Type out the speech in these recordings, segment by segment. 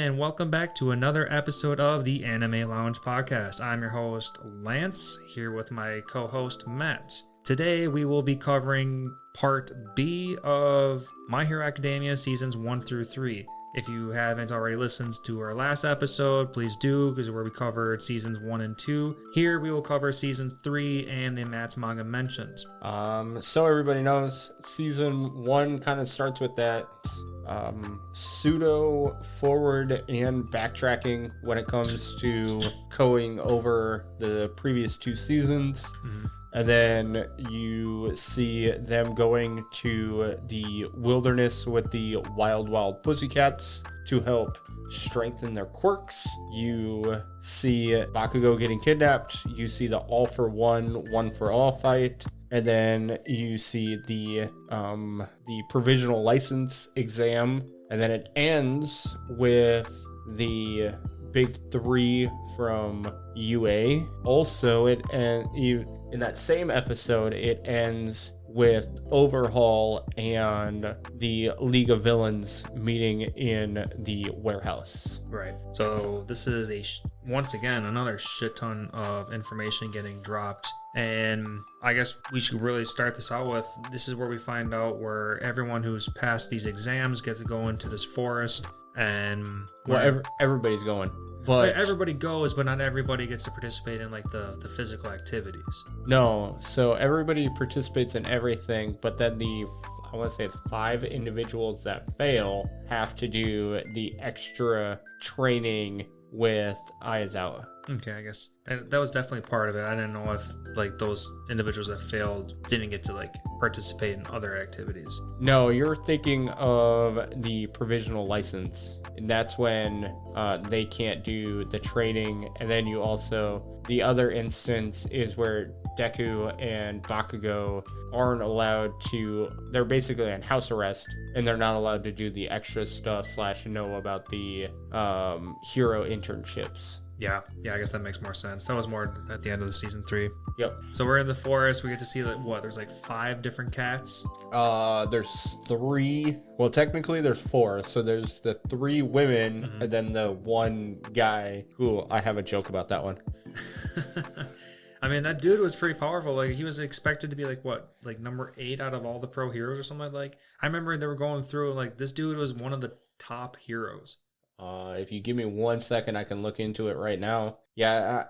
and welcome back to another episode of the Anime Lounge podcast. I'm your host, Lance, here with my co-host, Matt. Today, we will be covering part B of My Hero Academia seasons 1 through 3. If you haven't already listened to our last episode, please do, because where we covered seasons 1 and 2. Here, we will cover season 3 and then Matt's Manga Mentions. So everybody knows, season 1 kind of starts with that pseudo forward and backtracking when it comes to going over the previous 2 seasons. Mm-hmm. And then you see them going to the wilderness with the wild pussycats to help strengthen their quirks. You see Bakugou getting kidnapped. You see the all for one for all fight. And then you see the provisional license exam. And then it ends with the big 3 from UA. Also, in that same episode, it ends with Overhaul and the League of Villains meeting in the warehouse. Right. So this is once again another shit ton of information getting dropped. And I guess we should really start this out with, this is where we find out where everyone who's passed these exams gets to go into this forest. And everybody's going. But everybody goes, but not everybody gets to participate in like the physical activities. No, so everybody participates in everything, but then the 5 individuals that fail have to do the extra training with Ayazawa. Okay, I guess. And that was definitely part of it. I didn't know if like those individuals that failed didn't get to like participate in other activities. No, you're thinking of the provisional license. And that's when they can't do the training. And then you also, the other instance is where Deku and Bakugou aren't allowed to, they're basically on house arrest and they're not allowed to do the extra stuff / know about the hero internships. Yeah, I guess that makes more sense. That was more at the end of the season 3. Yep. So we're in the forest. We get to see there's like 5 different cats. There's 3. Well, technically there's 4. So there's the 3 women, mm-hmm. and then the 1 guy who I have a joke about that one. I mean, that dude was pretty powerful. Like, he was expected to be like number 8 out of all the pro heroes or something like. I remember they were going through, like, this dude was one of the top heroes. If you give me 1 second, I can look into it right now. Yeah,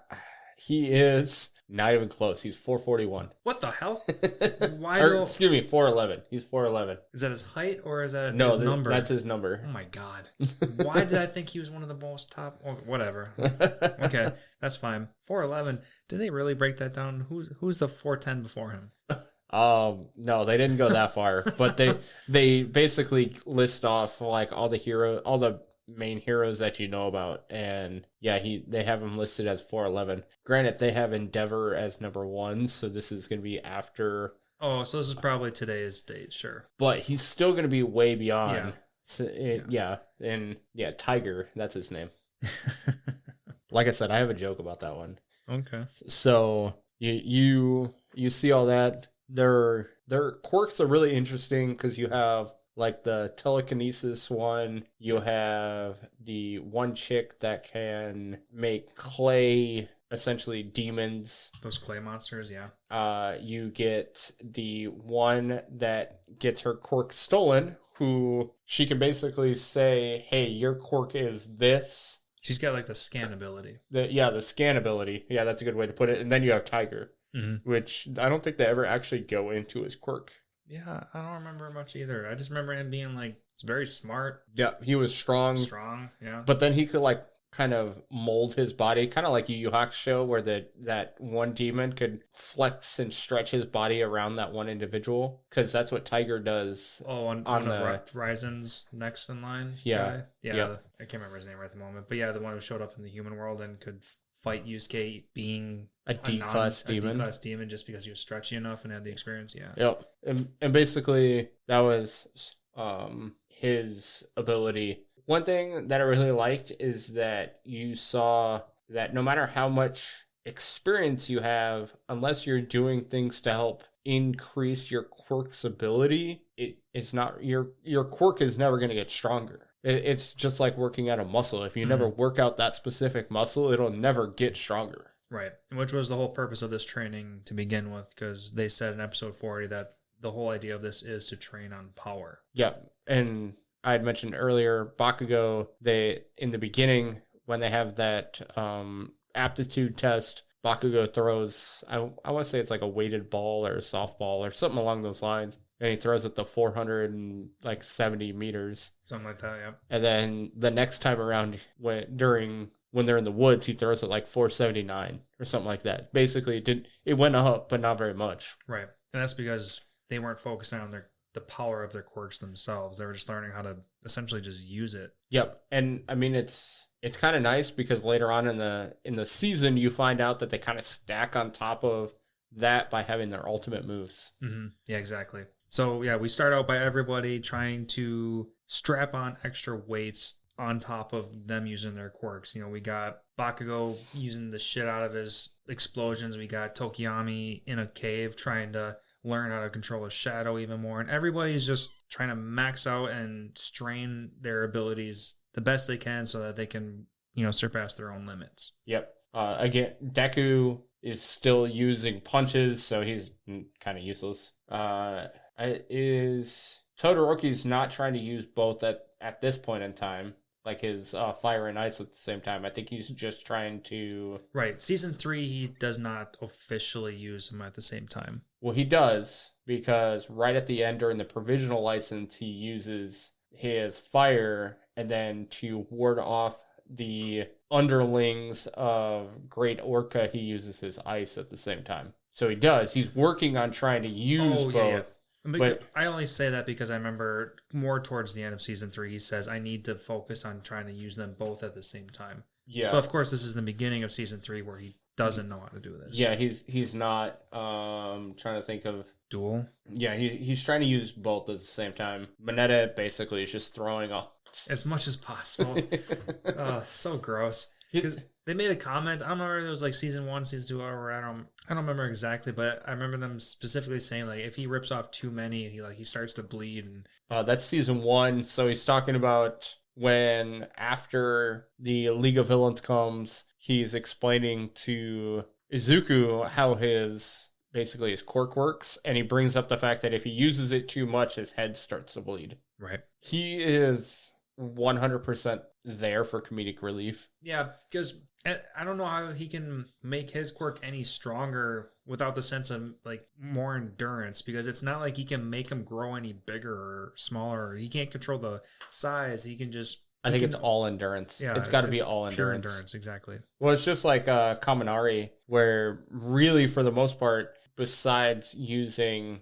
he is not even close. He's 441. What the hell? Excuse me, 411. He's 411. Is that his height or is that his number? That's his number. Oh my god. Why did I think he was one of the most top? Oh, whatever. Okay, that's fine. 411. Did they really break that down? Who's the 410 before him? No, they didn't go that far, but they basically list off like all the main heroes that you know about, and yeah, they have him listed as 411. Granted, they have Endeavor as number 1, so this is going to be after. Oh, so this is probably today's date, sure. But he's still going to be way beyond. Yeah. So and Tiger, that's his name. Like I said, I have a joke about that one. Okay. So you see all that. Their quirks are really interesting because you have like the telekinesis one, you have the one chick that can make clay, essentially demons. Those clay monsters, yeah. You get the one that gets her quirk stolen, who she can basically say, hey, your quirk is this. She's got like the scan ability. The scan ability. Yeah, that's a good way to put it. And then you have Tiger, mm-hmm. which I don't think they ever actually go into his quirk. Yeah, I don't remember much either. I just remember him being like, it's very smart. Yeah, he was strong. Strong, yeah. But then he could like kind of mold his body, kind of like Yu Yu Hakusho, where that one demon could flex and stretch his body around that one individual, because that's what Tiger does. Oh, on the Ryzen's next in line. Yeah, yeah. I can't remember his name right at the moment, but yeah, the one who showed up in the human world and could fight Yusuke being a D-class demon. A D-class demon just because he was stretchy enough and had the experience, yeah. Yep. And basically that was his ability. One thing that I really liked is that you saw that no matter how much experience you have, unless you're doing things to help increase your quirk's ability, it's not your quirk is never going to get stronger. It's just like working out a muscle. If you never work out that specific muscle, it'll never get stronger. Right. Which was the whole purpose of this training to begin with, because they said in episode 40 that the whole idea of this is to train on power. Yeah. And I had mentioned earlier, Bakugou, they, in the beginning, when they have that aptitude test, Bakugou throws, I want to say it's like a weighted ball or a softball or something along those lines. And he throws it to 470 meters. Something like that, yeah. And then the next time around, when they're in the woods, he throws it like 479 or something like that. Basically, it went up, but not very much. Right. And that's because they weren't focusing on the power of their quirks themselves. They were just learning how to essentially just use it. Yep. And I mean, it's kind of nice because later on in the season, you find out that they kind of stack on top of that by having their ultimate moves. Mm-hmm. Yeah, exactly. So yeah, we start out by everybody trying to strap on extra weights on top of them using their quirks. You know, we got Bakugou using the shit out of his explosions. We got Tokiyami in a cave trying to learn how to control his shadow even more. And everybody's just trying to max out and strain their abilities the best they can so that they can, you know, surpass their own limits. Yep. Again, Deku is still using punches, so he's kind of useless. Todoroki's not trying to use both at this point in time, like his fire and ice at the same time. I think he's just trying to... Right. Season 3, he does not officially use them at the same time. Well, he does, because right at the end during the provisional license, he uses his fire, and then to ward off the underlings of Great Orca, he uses his ice at the same time. So he does. He's working on trying to use both. Yeah. But I only say that because I remember more towards the end of season 3, he says, I need to focus on trying to use them both at the same time. Yeah. But of course, this is the beginning of season 3 where he doesn't know how to do this. Yeah, he's not trying to think of... Dual? Yeah, he's trying to use both at the same time. Mineta basically is just throwing off... as much as possible. So gross. Because they made a comment. I don't remember if it was like season 1, season 2, or I don't remember exactly, but I remember them specifically saying like if he rips off too many, he starts to bleed. And that's season 1. So he's talking about when after the League of Villains comes, he's explaining to Izuku how his quirk works, and he brings up the fact that if he uses it too much, his head starts to bleed. Right. He is 100% there for comedic relief. Yeah, because I don't know how he can make his quirk any stronger without the sense of like more endurance, because it's not like he can make him grow any bigger or smaller. He can't control the size. He can just... I think it's all endurance. Yeah, it's got to be all endurance. Pure endurance, exactly. Well, it's just like Kaminari, where really for the most part, besides using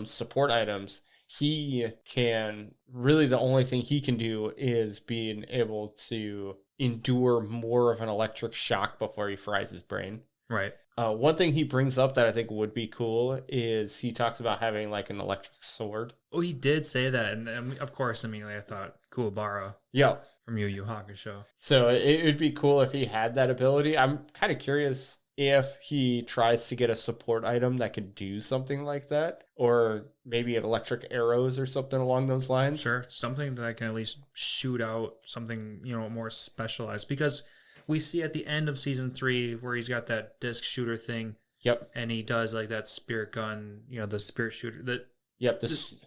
support items, he can really, the only thing he can do is being able to endure more of an electric shock before he fries his brain. Right. One thing he brings up that I think would be cool is he talks about having like an electric sword. Oh, he did say that. And of course, immediately I thought Kuwabara. Yeah. From Yu Yu Hakusho. So it would be cool if he had that ability. I'm kind of curious if he tries to get a support item that could do something like that, or maybe electric arrows or something along those lines. Sure, something that I can at least shoot out, something, more specialized, because we see at the end of season 3 where he's got that disc shooter thing. Yep. And he does like that spirit gun, the spirit shooter, the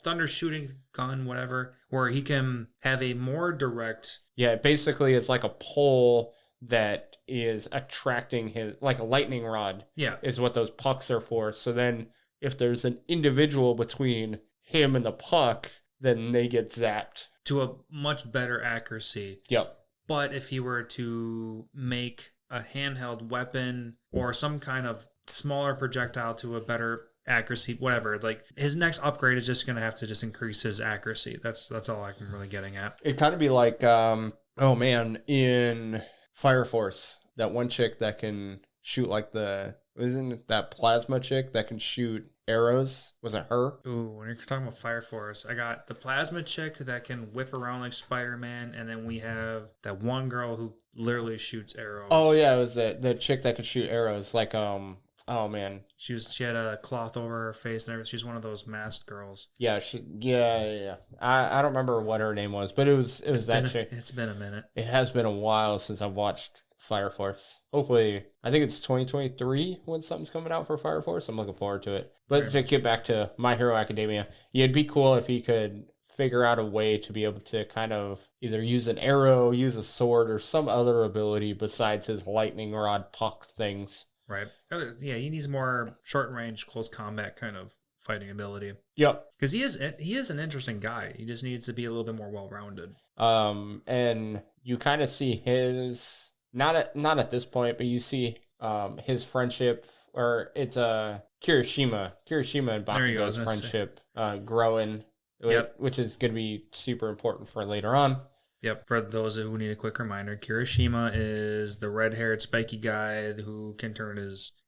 thunder shooting gun, whatever, where he can have a more direct... Yeah, basically it's like a pole that is attracting his, like a lightning rod. Yeah. Is what those pucks are for. So then if there's an individual between him and the puck, then they get zapped. To a much better accuracy. Yep. But if he were to make a handheld weapon or some kind of smaller projectile to a better accuracy, whatever, like his next upgrade is just going to have to just increase his accuracy. That's all I'm really getting at. It'd kind of be like, in Fire Force, that one chick that can shoot like isn't it that plasma chick that can shoot arrows? Was it her? Ooh, when you're talking about Fire Force, I got the plasma chick that can whip around like Spider-Man, and then we have that one girl who literally shoots arrows. Oh yeah, it was the chick that could shoot arrows, like Oh man. She had a cloth over her face and everything. She's one of those masked girls. Yeah, yeah. I don't remember what her name was, but it was that chick. It's been a minute. It has been a while since I've watched Fire Force. Hopefully, I think it's 2023 when something's coming out for Fire Force. I'm looking forward to it. But to get back to My Hero Academia, it'd be cool if he could figure out a way to be able to kind of either use an arrow, use a sword, or some other ability besides his lightning rod puck things. Right. Yeah, he needs more short range, close combat kind of fighting ability. Yep. Because he is an interesting guy. He just needs to be a little bit more well rounded. And you kind of see his not at this point, but you see his friendship, or it's Kirishima and Bakugo's friendship growing, which is going to be super important for later on. Yep. For those who need a quick reminder, Kirishima is the red-haired, spiky guy who can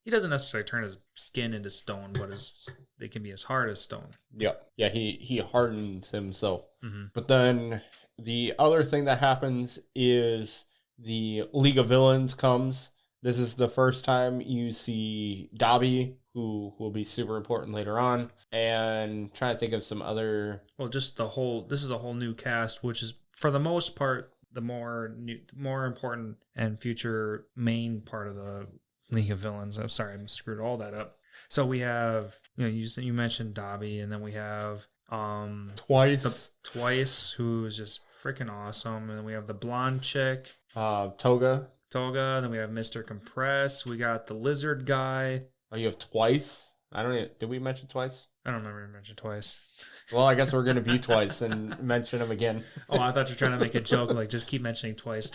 he doesn't necessarily turn his skin into stone, but they can be as hard as stone. Yep. Yeah, he hardens himself. Mm-hmm. But then the other thing that happens is the League of Villains comes. This is the first time you see Dabi, who will be super important later on, and trying to think of some other... Well, just this is a whole new cast, which is, for the most part, the more important and future main part of the League of Villains. I'm sorry, I screwed all that up. So we have, you mentioned Dabi, and then we have Twice, who is just freaking awesome, and then we have the blonde chick, Toga. Then we have Mr. Compress. We got the lizard guy. Oh, you have Twice? Did we mention Twice? I don't remember you mentioned Twice. Well, I guess we're going to be Twice and mention him again. Oh, I thought you were trying to make a joke, like just keep mentioning Twice.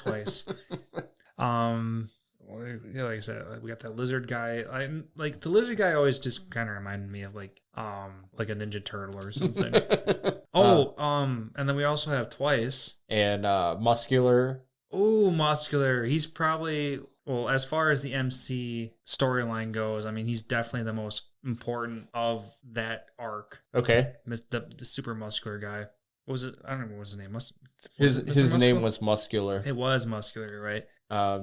Yeah, like I said, we got that lizard guy. The lizard guy always just kind of reminded me of like a Ninja Turtle or something. And then we also have Twice and Muscular. Oh, Muscular. He's probably, well, as far as the MC storyline goes, I mean, he's definitely the most important of that arc. Okay. The super muscular guy. What was it? I don't remember what his name was. His name was Muscular. It was Muscular, right?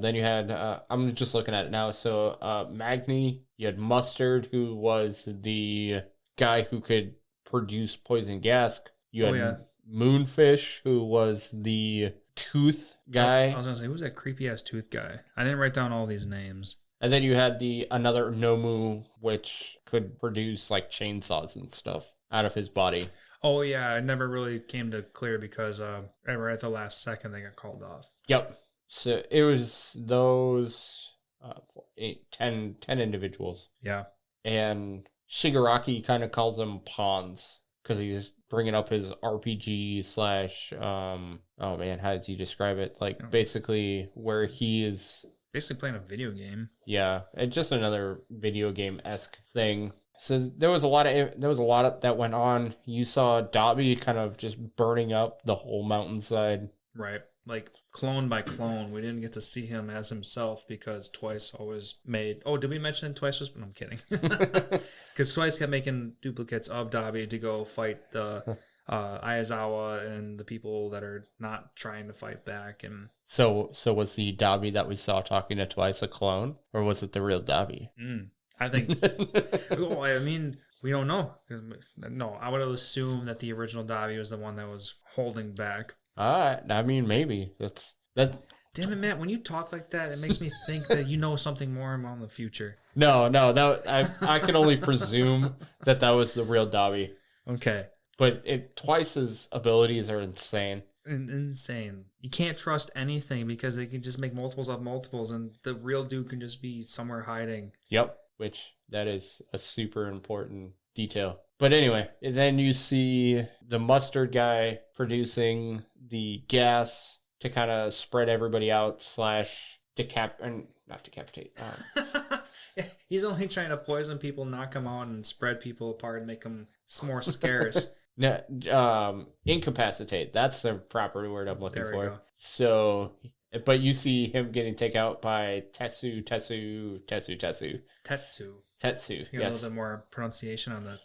Then you had, I'm just looking at it now. So Magni, you had Mustard, who was the guy who could produce poison gas. You had Moonfish, who was the tooth guy. I was going to say, who's that creepy ass tooth guy? I didn't write down all these names. And then you had another Nomu, which could produce like chainsaws and stuff out of his body. Oh, yeah. It never really came to clear because right at the last second they got called off. Yep. So it was those 10 individuals. Yeah. And Shigaraki kind of calls them pawns because he's bringing up his RPG / oh man, how does he describe it? Like basically where he is basically playing a video game. Yeah, it's just another video game-esque thing. So there was a lot of that went on. You saw Dabi kind of just burning up the whole mountainside. Right. Like clone by clone. We didn't get to see him as himself because Twice always made... Oh, did we mention Twice was... No, I'm kidding. Because Twice kept making duplicates of Dabi to go fight the Ayazawa and the people that are not trying to fight back. And So was the Dabi that we saw talking to Twice a clone? Or was it the real Dabi? I think... Well, I mean, we don't know. No, I would have assumed that the original Dabi was the one that was holding back. I mean, maybe. That. Damn it, Matt, when you talk like that, it makes me think that you know something more about the future. No, I can only presume that was the real Dabi. Okay. But Twice's abilities are insane. Insane. You can't trust anything because they can just make multiples of multiples, and the real dude can just be somewhere hiding. Yep, which that is a super important detail. But anyway, then you see the mustard guy producing the gas to kind of spread everybody out / not decapitate. He's only trying to poison people, knock them out, and spread people apart and make them more scarce. No, incapacitate. That's the proper word I'm looking for. Go. So, but you see him getting taken out by Tetsu. Tetsu. You got a little bit more pronunciation on the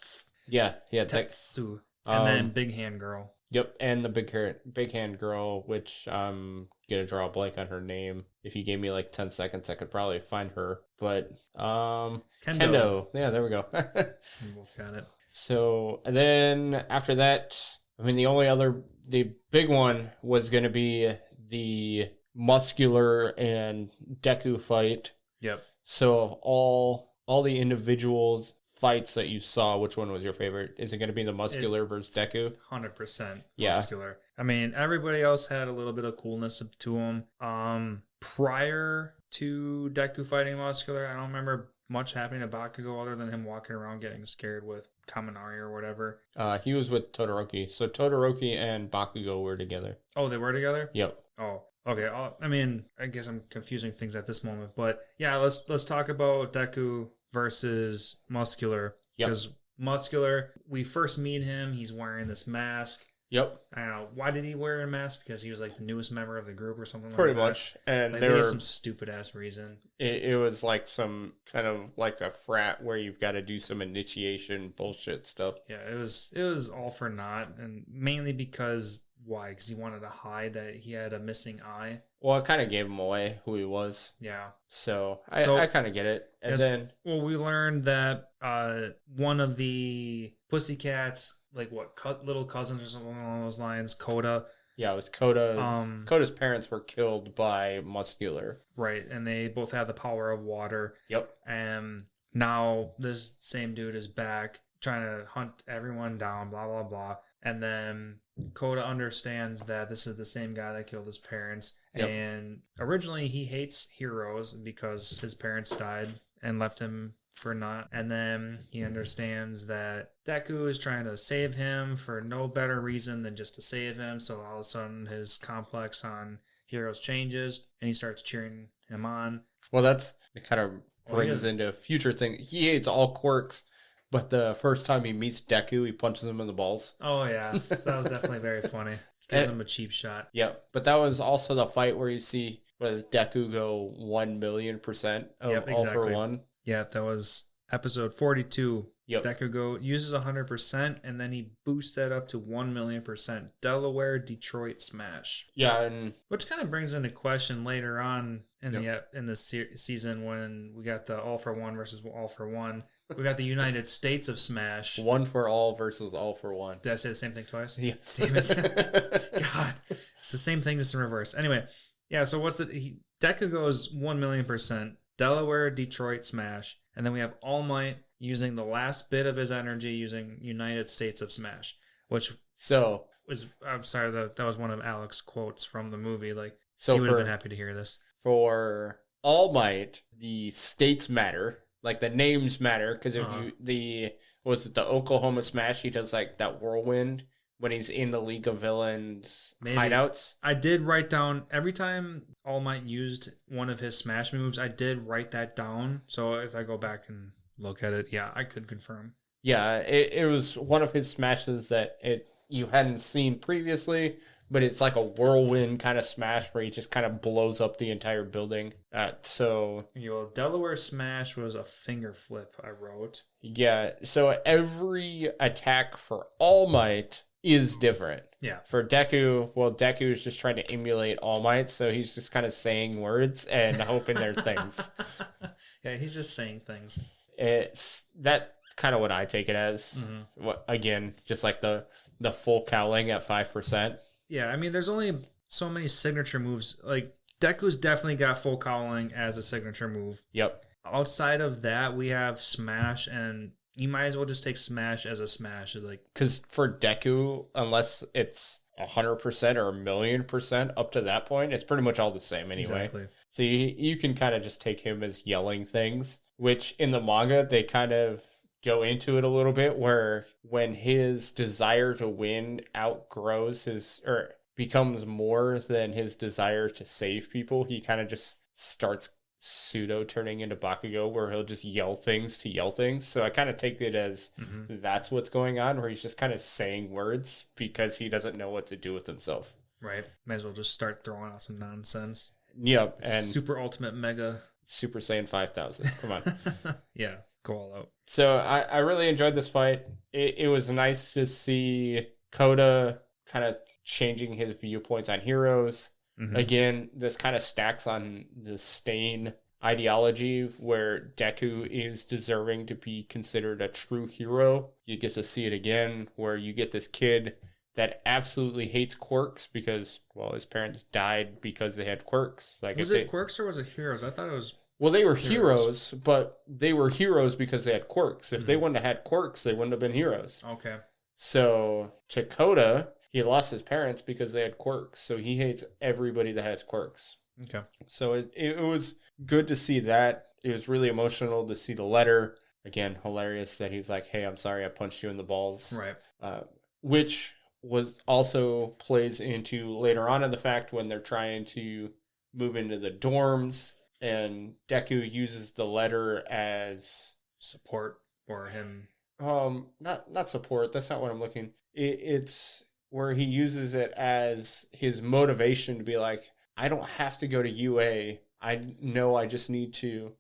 Yeah, Tetsu. And then Big Hand Girl. Yep, and the big hand girl, which I'm gonna draw a blank on her name. If you gave me like 10 seconds, I could probably find her. But Kendo. Yeah, there we go. We both got it. So, and then after that, I mean, the big one was gonna be the Muscular and Deku fight. Yep. So of all the individuals fights that you saw, which one was your favorite? Is it going to be the Muscular versus Deku? 100% Yeah. Muscular. I mean, everybody else had a little bit of coolness to them. Prior to Deku fighting Muscular, I don't remember much happening to Bakugou other than him walking around getting scared with Kaminari or whatever. He was with Todoroki. So Todoroki and Bakugou were together. Oh, they were together? Yep. Oh, okay. I mean, I guess I'm confusing things at this moment, but yeah, let's talk about Deku versus Muscular. Yep. Because Muscular, we first meet him, he's wearing this mask. Yep. I don't know. Why did he wear a mask? Because he was like the newest member of the group or something Pretty like that? much. And like, there was were some stupid ass reason. It was like some kind of like a frat where you've got to do some initiation bullshit stuff. Yeah, it was all for naught, and mainly because why? Because he wanted to hide that he had a missing eye. Well, it kind of gave him away who he was. Yeah. So I kind of get it. And then we learned that one of the Pussycats, like little cousins or something along those lines, Coda. Yeah, it was Coda. Coda's parents were killed by Muscular. Right, and they both have the power of water. Yep. And now this same dude is back trying to hunt everyone down, blah, blah, blah. And then Coda understands that this is the same guy that killed his parents. Yep. And originally he hates heroes because his parents died and left him for naught. And then he understands that Deku is trying to save him for no better reason than just to save him. So all of a sudden his complex on heroes changes and he starts cheering him on. Well, it kind of brings into future things. He hates all Quirks, but the first time he meets Deku, he punches him in the balls. Oh, yeah. That was definitely very funny. Gives him a cheap shot. Yeah, but that was also the fight where you see Deku go 1,000,000% of all for one. Yeah, that was episode 42. Yep. Deku uses 100%, and then he boosts that up to 1,000,000%. Delaware, Detroit smash. Yeah, which kind of brings into question later on in the season when we got the All for One versus All for One. We got the United States of Smash. One for all versus all for one. Did I say the same thing twice? Yes. Damn it. God, it's the same thing, just in reverse. Anyway, yeah. So Deku goes 1,000,000%. Delaware, Detroit smash, and then we have All Might using the last bit of his energy using United States of Smash, which I'm sorry, that was one of Alex's quotes from the movie. Like, he would have been happy to hear this. For All Might, the states matter, like the names matter, because if the Oklahoma Smash, he does like that whirlwind when he's in the League of Villains hideouts. I did write down every time All Might used one of his Smash moves. I did write that down. So if I go back and look at it, yeah, I could confirm. Yeah, it was one of his smashes that you hadn't seen previously, but it's like a whirlwind kind of smash where he just kind of blows up the entire building. Delaware smash was a finger flip, I wrote. Yeah, so every attack for All Might is different. Yeah. For Deku, Deku is just trying to emulate All Might, so he's just kind of saying words and hoping they're things. Yeah, he's just saying things. It's that kind of what I take it as. Mm-hmm. Again, just like the full cowling at 5%. Yeah, I mean, there's only so many signature moves. Like, Deku's definitely got full cowling as a signature move. Yep. Outside of that, we have Smash, and you might as well just take Smash as a Smash. Because for Deku, unless it's 100% or 1,000,000% up to that point, it's pretty much all the same anyway. Exactly. So you can kind of just take him as yelling things, which in the manga, they kind of go into it a little bit where when his desire to win outgrows or becomes more than his desire to save people, he kind of just starts pseudo turning into Bakugou where he'll just yell things to yell things. So I kind of take it as that's what's going on, where he's just kind of saying words because he doesn't know what to do with himself. Right. Might as well just start throwing out some nonsense. Yep. And Super Ultimate Mega. Super Saiyan 5000. Come on. Yeah. Go all out. So I really enjoyed this fight. It was nice to see Coda kind of changing his viewpoints on heroes. Mm-hmm. Again, this kind of stacks on the Stain ideology where Deku is deserving to be considered a true hero. You get to see it again where you get this kid that absolutely hates Quirks because, well, his parents died because they had Quirks. Like, was it Quirks or was it Heroes? I thought it was... Well, they were heroes, but they were heroes because they had Quirks. If they wouldn't have had Quirks, they wouldn't have been heroes. Okay. So, Chakota, he lost his parents because they had Quirks. So, he hates everybody that has Quirks. Okay. So, it was good to see that. It was really emotional to see the letter. Again, hilarious that he's like, hey, I'm sorry I punched you in the balls. Right. Which was also plays into later on in the fact when they're trying to move into the dorms and Deku uses the letter as support for him. Not support. That's not what I'm looking. It's where he uses it as his motivation to be like, I don't have to go to UA. I know I just need to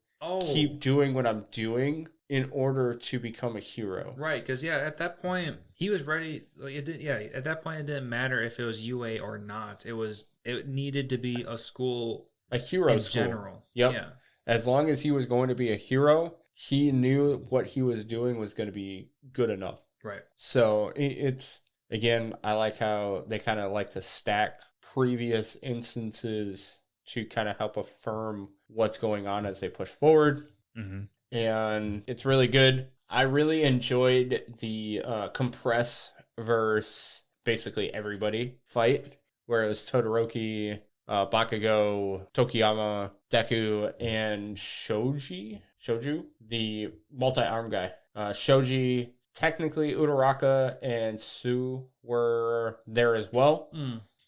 keep doing what I'm doing in order to become a hero. Right, because at that point he was ready. Like at that point it didn't matter if it was UA or not. It needed to be a school, a hero in school. General. Yep. Yeah. As long as he was going to be a hero, he knew what he was doing was going to be good enough. Right. So it's again, I like how they kind of like to stack previous instances to kind of help affirm what's going on as they push forward. Mm-hmm. And it's really good. I really enjoyed the compress versus basically everybody fight, where it was Todoroki, Bakugou, Tokiyama, Deku, and Shoju, the multi-arm guy. Shoji, technically Uraraka and Sue were there as well.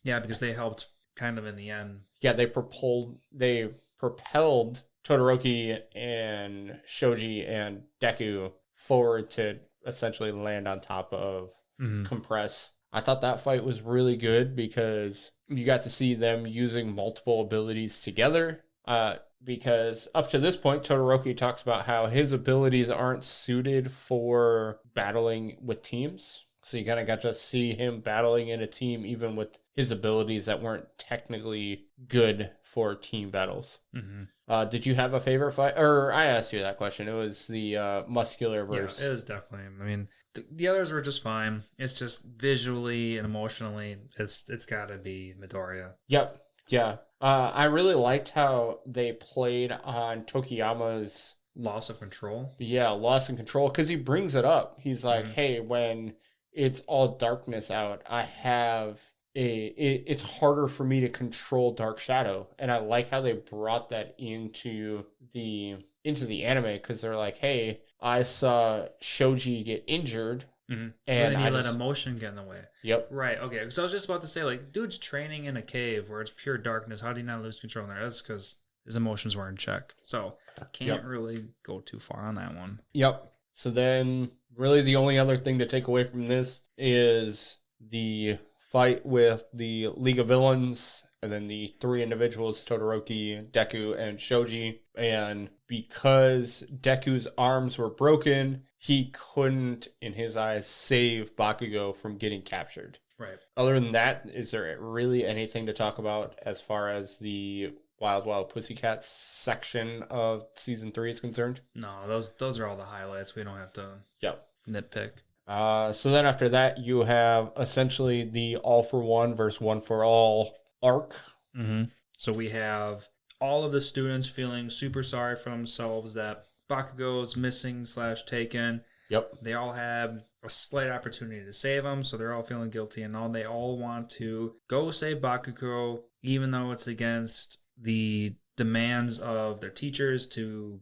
Yeah, because they helped kind of in the end. Yeah, they propelled Todoroki and Shoji and Deku forward to essentially land on top of Compress. I thought that fight was really good because you got to see them using multiple abilities together. Because up to this point, Todoroki talks about how his abilities aren't suited for battling with teams. So you kind of got to see him battling in a team, even with his abilities that weren't technically good for team battles. Mm-hmm. Did you have a favorite fight? Or I asked you that question. It was the Muscular verse. Yeah, it was definitely. I mean, the others were just fine. It's just visually and emotionally, it's got to be Midoriya. Yep. Yeah. I really liked how they played on Tokiyama's loss of control. Yeah, loss of control. Because he brings it up. He's like, hey, when it's all darkness out, it's harder for me to control Dark Shadow. And I like how they brought that into the anime, because they're like, hey, I saw Shoji get injured. Mm-hmm. And then you let emotion get in the way. Yep. Right. Okay. Because I was just about to say, like, dude's training in a cave where it's pure darkness. How do you not lose control in there? That's because his emotions were in check. So can't really go too far on that one. Yep. So then really the only other thing to take away from this is the fight with the League of Villains and then the three individuals, Todoroki, Deku, and Shoji. And because Deku's arms were broken, he couldn't, in his eyes, save Bakugou from getting captured. Right. Other than that, is there really anything to talk about as far as the Wild Wild Pussycats section of season 3 is concerned? No, those are all the highlights. We don't have to nitpick. So then after that, you have essentially the All for One versus One for All arc. Mm-hmm. So we have all of the students feeling super sorry for themselves that Bakugou is missing / taken. Yep. They all have a slight opportunity to save him, so they're all feeling guilty, and they all want to go save Bakugou, even though it's against the demands of their teachers to,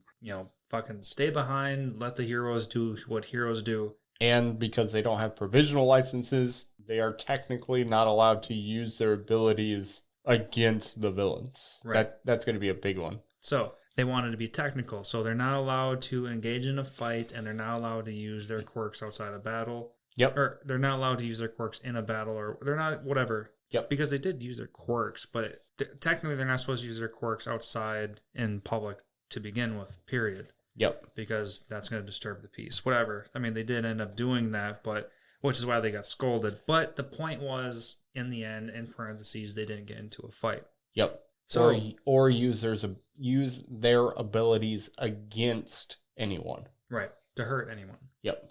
fucking stay behind, let the heroes do what heroes do. And because they don't have provisional licenses, they are technically not allowed to use their abilities against the villains. Right. That's going to be a big one. So they wanted to be technical. So they're not allowed to engage in a fight, and they're not allowed to use their quirks outside of battle. Yep. Or they're not allowed to use their quirks in a battle, or they're not, whatever. Yep. Because they did use their quirks, but technically they're not supposed to use their quirks outside in public to begin with, period. Yep. Because that's going to disturb the peace. Whatever. I mean, they did end up doing that, but which is why they got scolded. But the point was, in the end, in parentheses, they didn't get into a fight. Yep. So, or use their abilities against anyone. right, to hurt anyone. Yep.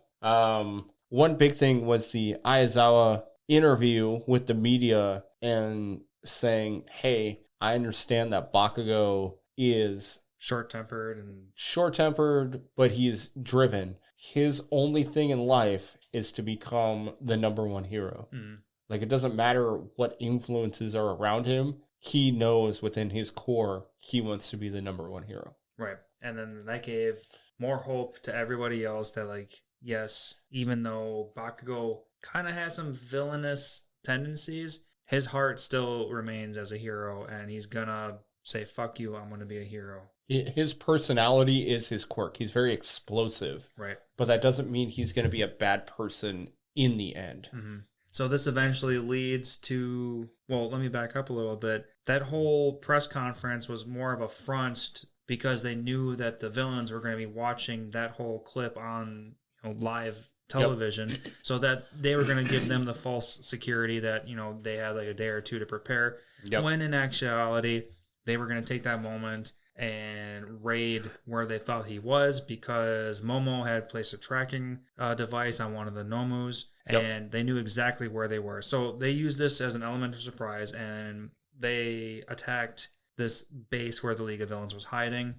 One big thing was the Ayazawa interview with the media and saying, hey, I understand that Bakugou is short-tempered, but he's driven. His only thing in life is to become the number one hero. Mm. Like, it doesn't matter what influences are around him. He knows within his core he wants to be the number one hero. Right. And then that gave more hope to everybody else that, like, yes, even though Bakugou kind of has some villainous tendencies, his heart still remains as a hero, and he's gonna say, fuck you, I'm gonna be a hero. His personality is his quirk. He's very explosive. Right. But that doesn't mean he's gonna be a bad person in the end. Mm-hmm. So this eventually leads to, well, let me back up a little bit. That whole press conference was more of a front because they knew that the villains were going to be watching that whole clip on live television. Yep. So that they were going to give them the false security that, they had like a day or two to prepare. Yep. When in actuality, they were going to take that moment and raid where they thought he was because Momo had placed a tracking device on one of the Nomus. Yep. And they knew exactly where they were. So they used this as an element of surprise, and they attacked this base where the League of Villains was hiding,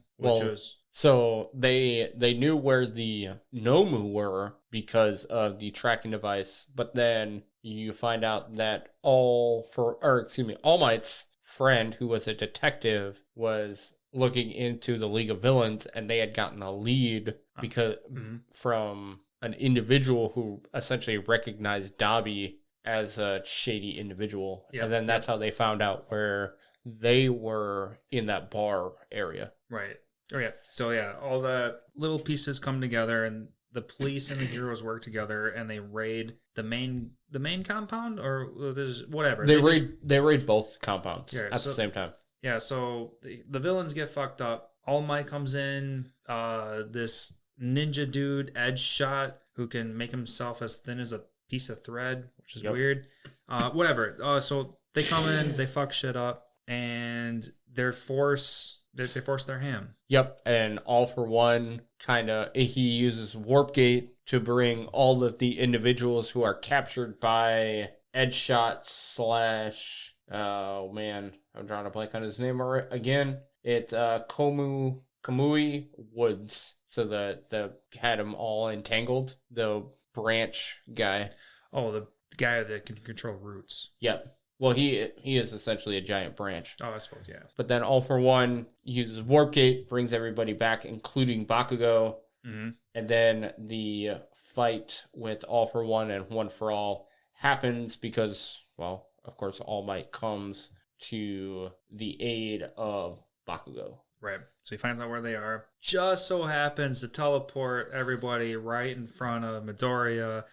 So they knew where the Nomu were because of the tracking device, but then you find out that All Might's friend, who was a detective, was looking into the League of Villains, and they had gotten a lead because from an individual who essentially recognized Dabi as a shady individual. Yep. And then that's how they found out where they were in that bar area. Right. Oh, yeah. So, yeah, all the little pieces come together, and the police and the heroes work together, and they raid the main compound, or there's whatever. They raid both compounds at the same time. Yeah, so the villains get fucked up. All Might comes in, this ninja dude, Edge Shot, who can make himself as thin as a piece of thread, which is weird. Whatever. So they come in, they fuck shit up, and they force their hand. Yep, and All For One he uses Warp Gate to bring all of the individuals who are captured by Edge Shot / oh man, I'm drawing a blank on his name again. It's Kamui Woods. So the had them all entangled. The branch guy. Oh, the guy that can control roots. Yep. Well, he is essentially a giant branch. Oh, I suppose, yeah. But then All For One uses Warp Gate, brings everybody back, including Bakugou. Mm-hmm. And then the fight with All For One and One For All happens because, well, of course, All Might comes to the aid of Bakugou. Right. So he finds out where they are. Just so happens to teleport everybody right in front of Midoriya.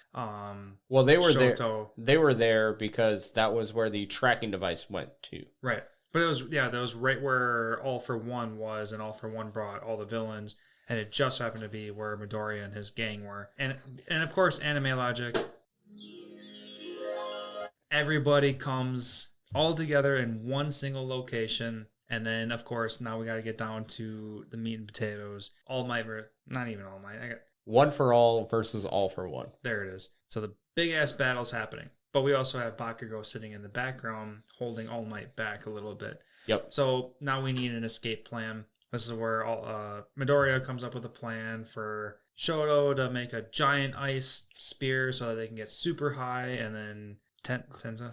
Well, they were Shoto. They were there because that was where the tracking device went to. Right. But that was right where All For One was, and All For One brought all the villains, and it just happened to be where Midoriya and his gang were. And of course, anime logic. Everybody comes all together in one single location. And then, of course, now we got to get down to the meat and potatoes. All Might, not even All Might. One For All versus All For One. There it is. So the big-ass battle's happening. But we also have Bakugou sitting in the background, holding All Might back a little bit. Yep. So now we need an escape plan. This is where Midoriya comes up with a plan for Shoto to make a giant ice spear so that they can get super high. And then Tenza?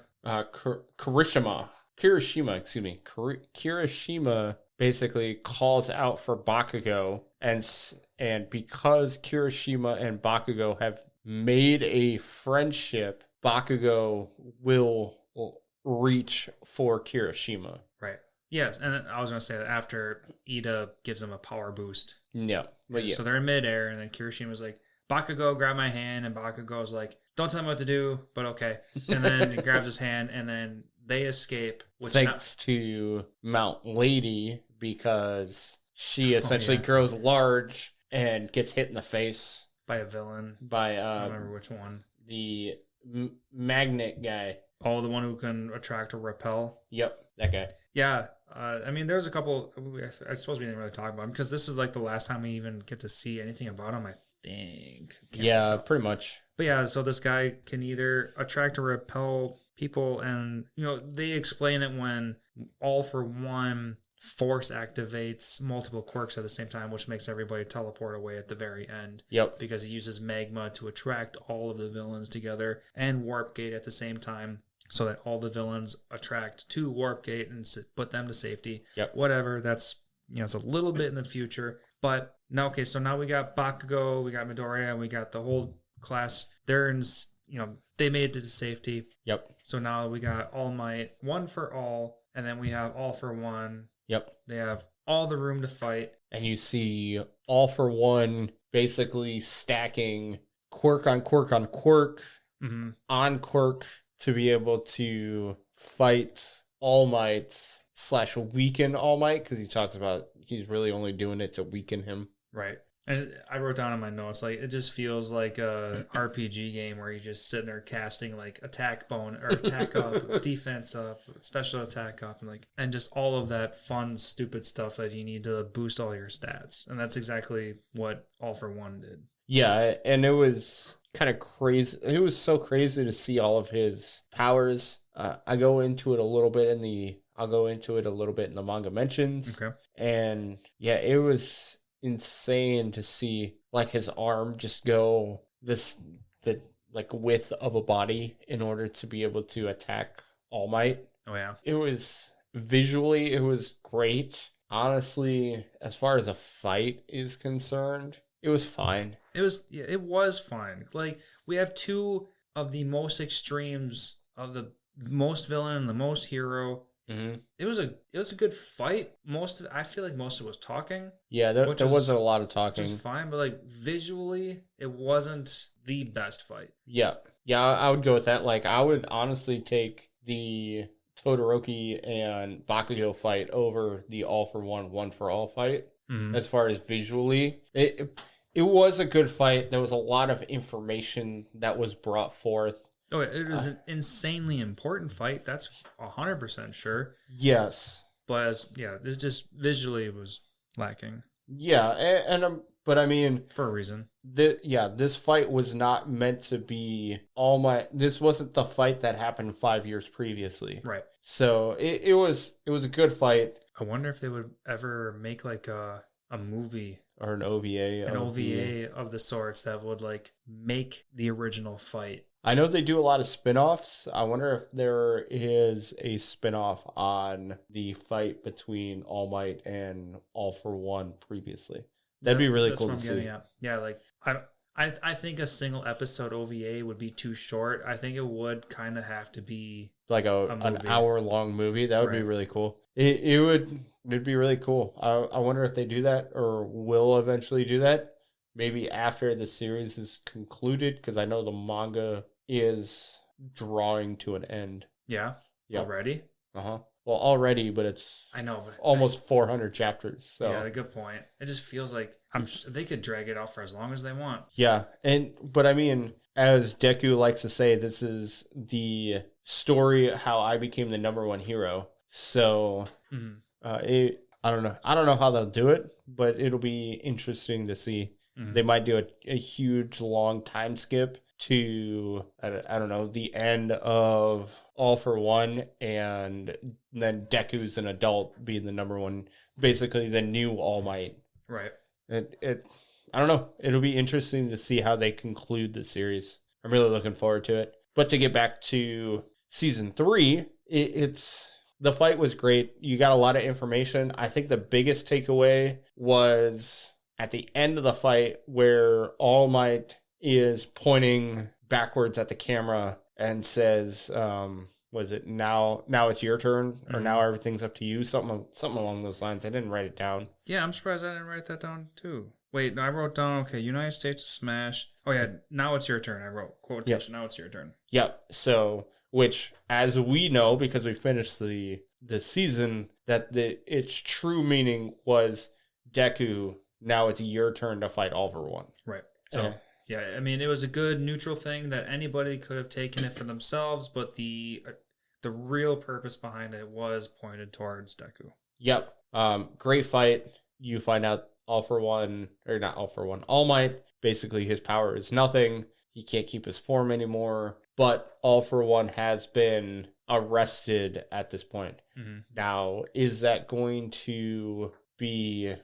Kirishima basically calls out for Bakugou, and because Kirishima and Bakugou have made a friendship, Bakugou will reach for Kirishima. Right. Yes, and I was going to say that after Ida gives him a power boost. Yeah. But yeah. So they're in midair, and then Kirishima's like, Bakugou, grab my hand, and Bakugou's like, don't tell me what to do, but okay. And then he grabs his hand, and then they escape. Thanks to Mount Lady, because she essentially grows large and gets hit in the face. By a villain. I don't remember which one. the magnet guy. Oh, the one who can attract or repel. Yep, that guy. Yeah. I mean, there's a couple. I suppose we didn't really talk about him because this is like the last time we even get to see anything about him, I think. Yeah, pretty much. But yeah, so this guy can either attract or repel people, and they explain it when All for One force activates multiple quirks at the same time, which makes everybody teleport away at the very end. Yep. Because he uses magma to attract all of the villains together, and warp gate at the same time, so that all the villains attract to warp gate and put them to safety. Yep. Whatever. That's it's a little bit in the future, but now okay. So now we got Bakugou, we got Midoriya, and we got the whole class. They're in, they made it to safety. Yep. So now we got All Might, One for All, and then we have All for One. Yep. They have all the room to fight. And you see All for One basically stacking quirk on quirk on quirk on quirk to be able to fight All Might / weaken All Might, because he talks about he's really only doing it to weaken him. Right. And I wrote down in my notes, like, it just feels like a RPG game where you're just sitting there casting like attack bone or attack up, defense up, special attack up, and just all of that fun, stupid stuff that you need to boost all your stats. And that's exactly what All for One did. Yeah, and it was kind of crazy. It was so crazy to see all of his powers. I'll go into it a little bit in the Manga Mentions. Okay. And yeah, it was insane to see like his arm just go the width of a body in order to be able to attack All Might. Oh yeah. It was visually, it was great. Honestly, as far as a fight is concerned, it was fine. It was fine. Like, we have two of the most extremes of the most villain and the most hero. Mm-hmm. It was a good fight. I feel like most of it was talking. Yeah, there wasn't a lot of talking. Which was fine, but like visually, it wasn't the best fight. Yeah, I would go with that. Like, I would honestly take the Todoroki and Bakugou fight over the All for One, One for All fight. Mm-hmm. As far as visually, it was a good fight. There was a lot of information that was brought forth. Oh, it was an insanely important fight. That's 100% sure. Yes. But this just visually was lacking. Yeah, but I mean, for a reason. This fight was not meant to be this wasn't the fight that happened 5 years previously. Right. So it was a good fight. I wonder if they would ever make like a movie or an OVA. An OVA of the sorts that would like make the original fight. I know they do a lot of spin-offs. I wonder if there is a spin-off on the fight between All Might and All for One previously. That'd be really cool to see. Yeah, like I think a single episode OVA would be too short. I think it would kind of have to be like an hour-long movie. That would be really cool. It'd be really cool. I wonder if they do that or will eventually do that. Maybe after the series is concluded, because I know the manga is drawing to an end. Yeah? Yep. Already? Uh-huh. Well, already, but it's almost 400 chapters. So. Yeah, good point. It just feels like they could drag it out for as long as they want. Yeah, but I mean, as Deku likes to say, this is the story how I became the number one hero. So, I don't know. I don't know how they'll do it, but it'll be interesting to see. Mm-hmm. They might do a huge, long time skip to, I don't know, the end of All for One, and then Deku's an adult being the number one, basically the new All Might. Right. I don't know. It'll be interesting to see how they conclude the series. I'm really looking forward to it. But to get back to season 3, the fight was great. You got a lot of information. I think the biggest takeaway was at the end of the fight where All Might is pointing backwards at the camera and says, was it now it's your turn, or now everything's up to you? Something along those lines. I didn't write it down. Yeah, I'm surprised I didn't write that down too. Wait, no, I wrote down, okay, United States of Smash. Oh yeah, now it's your turn. I wrote quotation, Now it's your turn. Yep. So, which, as we know, because we finished the season, that its true meaning was Deku, now it's your turn to fight All for One. Right. So Yeah, I mean, it was a good neutral thing that anybody could have taken it for themselves, but the real purpose behind it was pointed towards Deku. Yep. Great fight. You find out All For One, or not All For One, All Might, basically his power is nothing. He can't keep his form anymore. But All For One has been arrested at this point. Mm-hmm. Now, is that going to be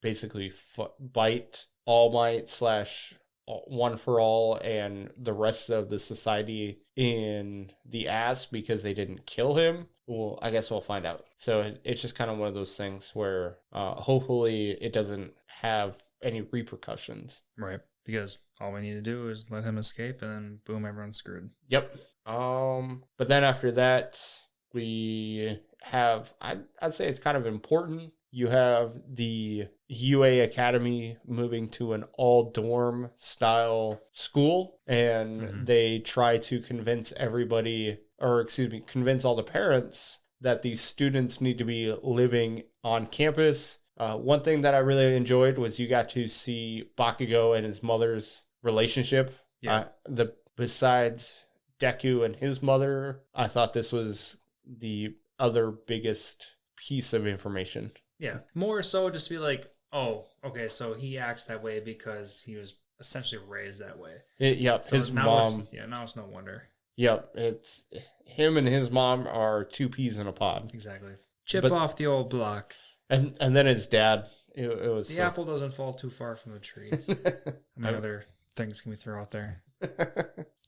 basically bite All Might / One For All and the rest of the society in the ass because they didn't kill him? Well, I guess we'll find out. So it's just kind of one of those things where hopefully it doesn't have any repercussions. Right. Because all we need to do is let him escape and then boom, everyone's screwed. Yep. But then after that, we have, I'd say it's kind of important. You have the UA Academy moving to an all-dorm style school, and they try to convince convince all the parents that these students need to be living on campus. One thing that I really enjoyed was you got to see Bakugou and his mother's relationship. Yeah. Besides Deku and his mother, I thought this was the other biggest piece of information. Yeah. More so just to be like, oh, okay, so he acts that way because he was essentially raised that way. Yep. So his now mom. now it's no wonder. Yep. It's him and his mom are two peas in a pod. Exactly. Chip off the old block. And then his dad. It was the apple doesn't fall too far from the tree. How many other things can we throw out there?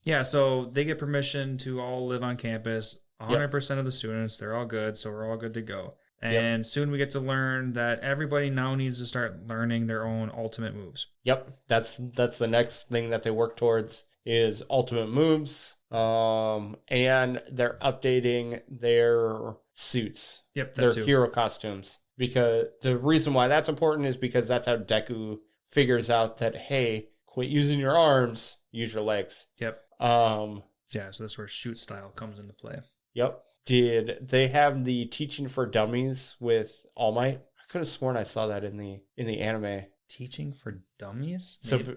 Yeah, so they get permission to all live on campus. 100% of the students, they're all good, so we're all good to go. And soon we get to learn that everybody now needs to start learning their own ultimate moves. Yep, that's the next thing that they work towards is ultimate moves. And they're updating their suits. Yep, their hero costumes. Because the reason why that's important is because that's how Deku figures out that, hey, quit using your arms, use your legs. Yep. Yeah, so that's where shoot style comes into play. Yep. Did they have the teaching for dummies with All Might? I could have sworn I saw that in the anime. Teaching for dummies?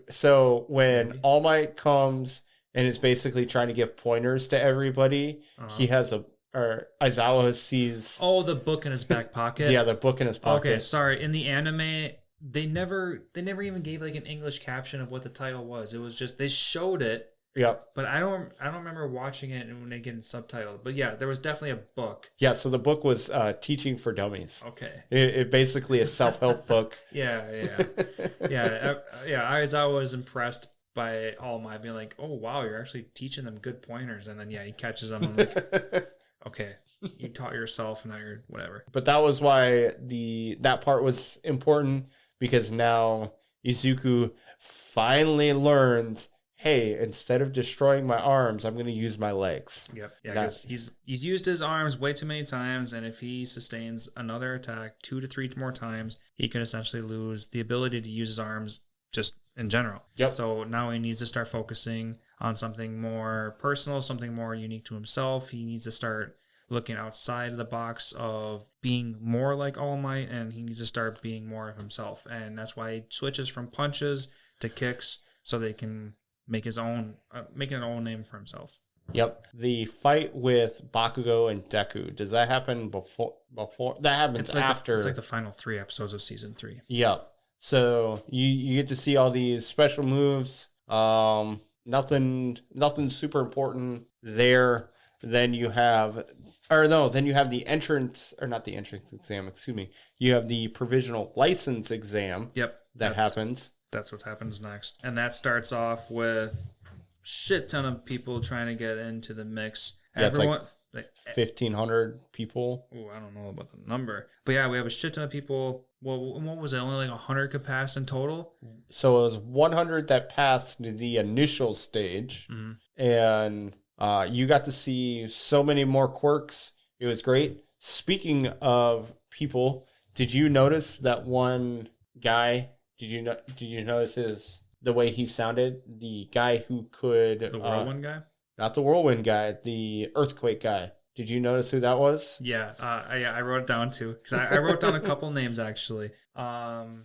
So when All Might comes and is basically trying to give pointers to everybody, he has Aizawa sees... Oh, the book in his back pocket? Yeah, the book in his pocket. Okay, sorry. In the anime, they never even gave like an English caption of what the title was. It was just, they showed it. Yep. But I don't remember watching it when they get subtitled. But yeah, there was definitely a book. Yeah, so the book was Teaching for Dummies. Okay. It basically a self-help book. Yeah. Aizawa was impressed by All Might being like, oh, wow, you're actually teaching them good pointers. And then, he catches them. I'm like, okay, you taught yourself, now you're whatever. But that was why that part was important, because now Izuku finally learns, hey, instead of destroying my arms, I'm going to use my legs. Yep. Yeah, because he's used his arms way too many times, and if he sustains another attack 2 to 3 more times, he can essentially lose the ability to use his arms just in general. Yep. So now he needs to start focusing on something more personal, something more unique to himself. He needs to start looking outside of the box of being more like All Might, and he needs to start being more of himself. And that's why he switches from punches to kicks so they can make his own, make an own name for himself. Yep. The fight with Bakugou and Deku, does that happen before? That happens after. It's like the final 3 episodes of season 3. Yep. So you get to see all these special moves. Nothing super important there. Then you have the entrance, or not the entrance exam, excuse me. You have the provisional license exam. Yep. That happens. That's what happens next. And that starts off with shit ton of people trying to get into the mix. Yeah, Everyone, like 1,500 people. Oh, I don't know about the number. But yeah, we have a shit ton of people. Well, what was it? Only like 100 could pass in total? So it was 100 that passed the initial stage. Mm-hmm. And you got to see so many more quirks. It was great. Speaking of people, did you notice that one guy? Did you notice the way he sounded? The guy who could... The whirlwind guy? Not the whirlwind guy. The earthquake guy. Did you notice who that was? Yeah, I wrote it down too. Because I wrote down a couple names, actually. It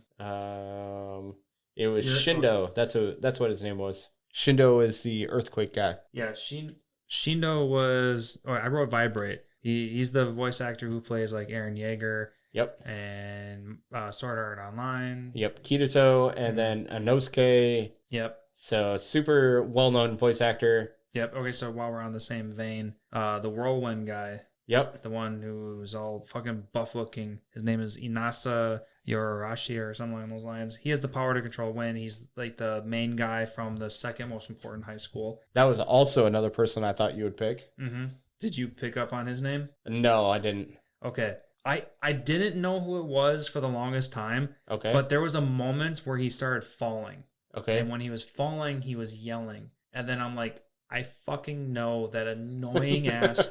It was Shindo. That's what his name was. Shindo is the earthquake guy. Yeah, Shindo was. Oh, I wrote Vibrate. He's the voice actor who plays like Eren Yeager. Yep. And Sword Art Online. Yep. Kirito and then Inosuke. Yep. So super well-known voice actor. Yep. Okay, so while we're on the same vein, the Whirlwind guy. Yep. The one who's all fucking buff looking. His name is Inasa Yorarashi or something along those lines. He has the power to control wind. He's like the main guy from the second most important high school. That was also another person I thought you would pick. Mm-hmm. Did you pick up on his name? No, I didn't. Okay. I didn't know who it was for the longest time. Okay. But there was a moment where he started falling. Okay. And when he was falling, he was yelling. And then I'm like, I fucking know that annoying ass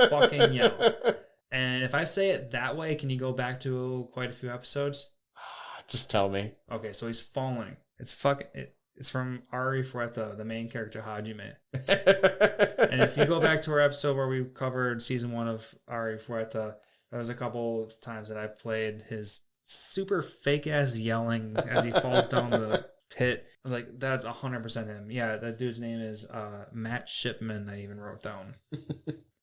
fucking yell. And if I say it that way, can you go back to quite a few episodes? Just tell me. Okay, so he's falling. It's from Ari Fueta, the main character Hajime. And if you go back to our episode where we covered season 1 of Ari Fueta, there was a couple times that I played his super fake ass yelling as he falls down the pit. I was like, that's 100% him. Yeah, that dude's name is Matt Shipman. I even wrote down.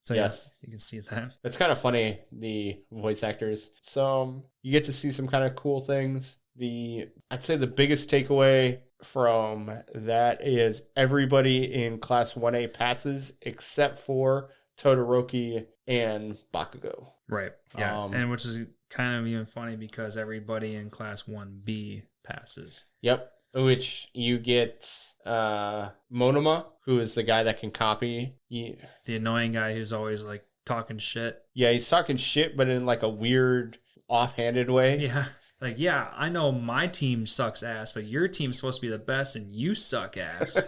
So yes, you can see that. It's kind of funny, the voice actors. So you get to see some kind of cool things. I'd say the biggest takeaway from that is everybody in Class 1A passes except for Todoroki and Bakugou. Right. Yeah. And which is kind of even funny because everybody in Class 1B passes. Yep. Which you get Monoma, who is the guy that can copy. The annoying guy who's always like talking shit. Yeah, he's talking shit, but in like a weird, offhanded way. Yeah. Like, yeah, I know my team sucks ass, but your team's supposed to be the best and you suck ass.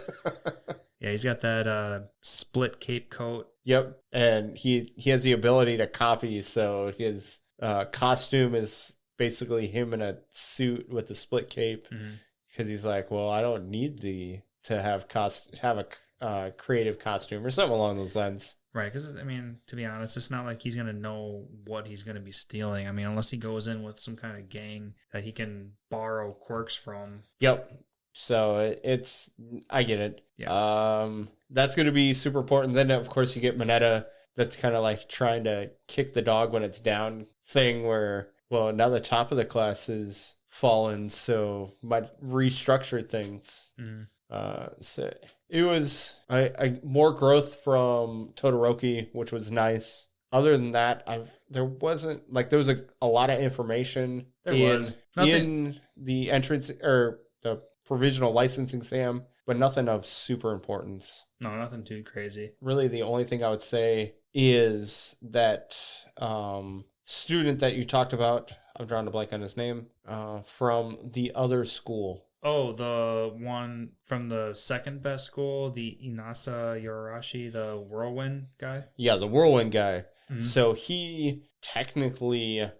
Yeah, he's got that split cape coat. Yep. And he has the ability to copy, so his costume is basically him in a suit with the split cape. Mm-hmm. Because he's like, well, I don't need to have a creative costume or something along those lines. Right, because, I mean, to be honest, it's not like he's going to know what he's going to be stealing. I mean, unless he goes in with some kind of gang that he can borrow quirks from. Yep. So I get it. Yeah. That's going to be super important. Then, of course, you get Mineta. That's kind of like trying to kick the dog when it's down thing where, well, now the top of the class is fallen, so might restructure things. So it was more growth from Todoroki, which was nice. Other than that, there was a lot of information in the entrance or the provisional license exam, but nothing of super importance. No, nothing too crazy. Really, the only thing I would say is that student that you talked about, I'm drawing a blank on his name, from the other school. Oh, the one from the second best school, the Inasa Yorarashi, the Whirlwind guy? Yeah, the Whirlwind guy. Mm-hmm. So he technically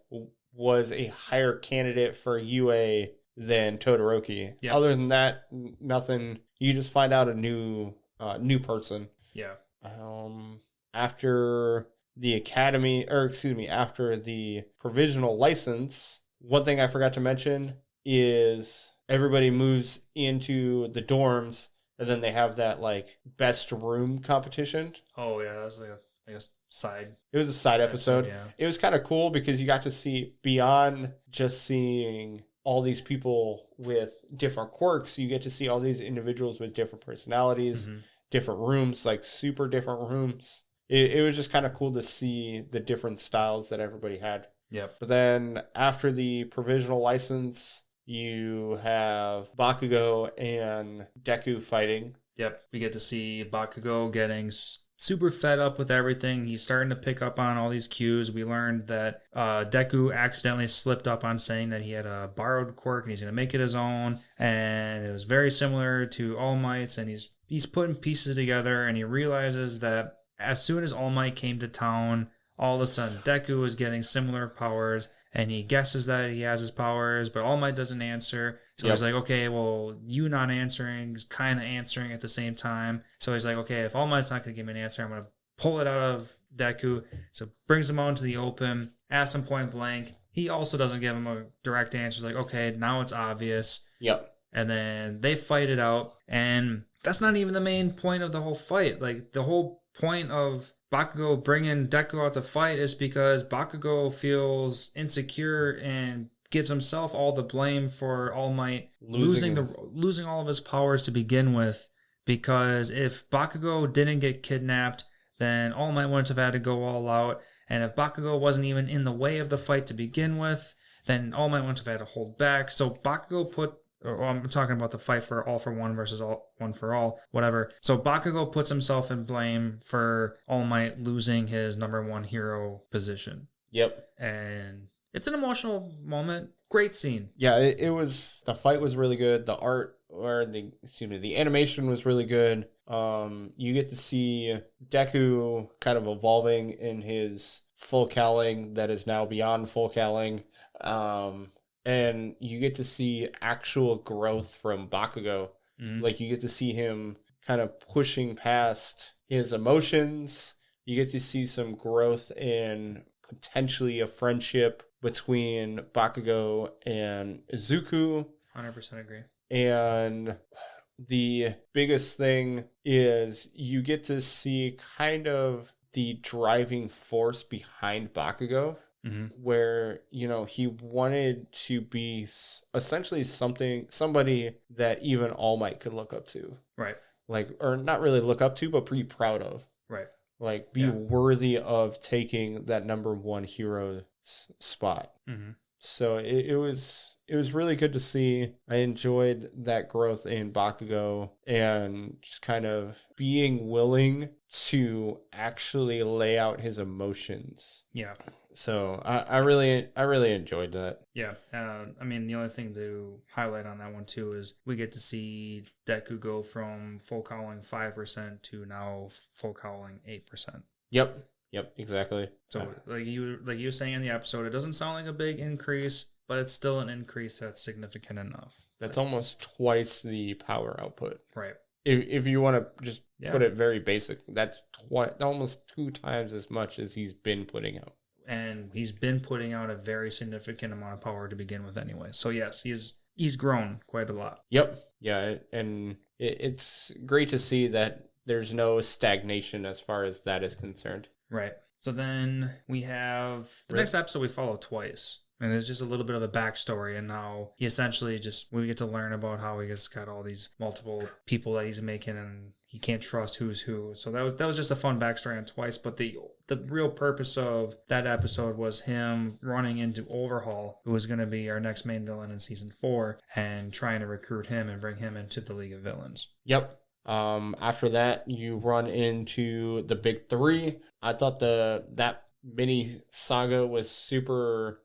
was a higher candidate for UA than Todoroki. Yep. Other than that, nothing. You just find out a new person. Yeah. After the academy, after the provisional license, one thing I forgot to mention is everybody moves into the dorms, and then they have that like best room competition. Oh yeah, that was like a side. It was a side episode. Yeah. It was kind of cool because you got to see beyond just seeing all these people with different quirks. You get to see all these individuals with different personalities, different rooms, like super different rooms. It was just kind of cool to see the different styles that everybody had. Yep. But then after the provisional license, you have Bakugou and Deku fighting. Yep. We get to see Bakugou getting super fed up with everything. He's starting to pick up on all these cues. We learned that Deku accidentally slipped up on saying that he had a borrowed quirk and he's going to make it his own. And it was very similar to All Might's. And he's putting pieces together, and he realizes that as soon as All Might came to town, all of a sudden Deku is getting similar powers, and he guesses that he has his powers, but All Might doesn't answer. So he's like, okay, well, you not answering is kind of answering at the same time. So he's like, okay, if All Might's not going to give me an answer, I'm going to pull it out of Deku. So brings him out into the open, asks him point blank. He also doesn't give him a direct answer. He's like, okay, now it's obvious. Yep. and then they fight it out. And that's not even the main point of the whole fight. Like, the whole point of Bakugou bringing Deku out to fight is because Bakugou feels insecure and gives himself all the blame for All Might losing all of his powers to begin with. Because if Bakugou didn't get kidnapped, then All Might wouldn't have had to go all out. And if Bakugou wasn't even in the way of the fight to begin with, then All Might wouldn't have had to hold back. So Bakugou I'm talking about the fight for All for One versus One for All, whatever. So Bakugou puts himself in blame for All Might losing his number one hero position. Yep. And it's an emotional moment. Great scene. Yeah, it was. The fight was really good. The art, the animation was really good. You get to see Deku kind of evolving in his full cowling that is now beyond full cowling. And you get to see actual growth from Bakugou. Mm-hmm. Like, you get to see him kind of pushing past his emotions. You get to see some growth in potentially a friendship between Bakugou and Izuku. 100% agree. And the biggest thing is you get to see kind of the driving force behind Bakugou. Mm-hmm. Where, he wanted to be essentially somebody that even All Might could look up to. Right. Like, or not really look up to, but be proud of. Right. Like, be worthy of taking that number one hero spot. Mm-hmm. So it was really good to see. I enjoyed that growth in Bakugou and just kind of being willing to actually lay out his emotions. Yeah. So I really enjoyed that. Yeah. The only thing to highlight on that one too is we get to see Deku go from full cowling 5% to now full cowling 8%. Yep, exactly. So like you were saying in the episode, it doesn't sound like a big increase, but it's still an increase that's significant enough. That's almost twice the power output. Right. If you want to just put it very basic, that's almost 2 times as much as he's been putting out. And he's been putting out a very significant amount of power to begin with anyway. So yes, he's grown quite a lot. Yep. Yeah, and it's great to see that there's no stagnation as far as that is concerned. Right. So then we have the next episode we follow twice. And there's just a little bit of a backstory, and now he essentially we get to learn about how he just got all these multiple people that he's making, and he can't trust who's who. So that was just a fun backstory on twice. But the real purpose of that episode was him running into Overhaul, who was going to be our next main villain in season 4, and trying to recruit him and bring him into the League of Villains. Yep. After that, you run into the big 3. I thought that mini saga was super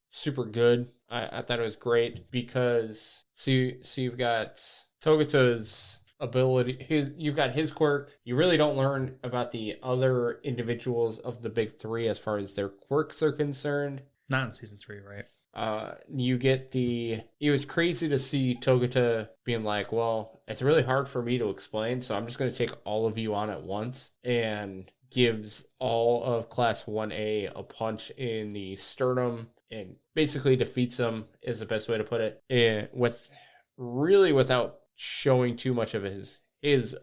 good. I thought it was great because so you've got Togata's ability, you've got his quirk. You really don't learn about the other individuals of the big 3 as far as their quirks are concerned. Not in season 3, right? You get it was crazy to see Togata being like, well, it's really hard for me to explain, so I'm just going to take all of you on at once, and gives all of Class 1A a punch in the sternum and basically defeats them, is the best way to put it, and without showing too much of his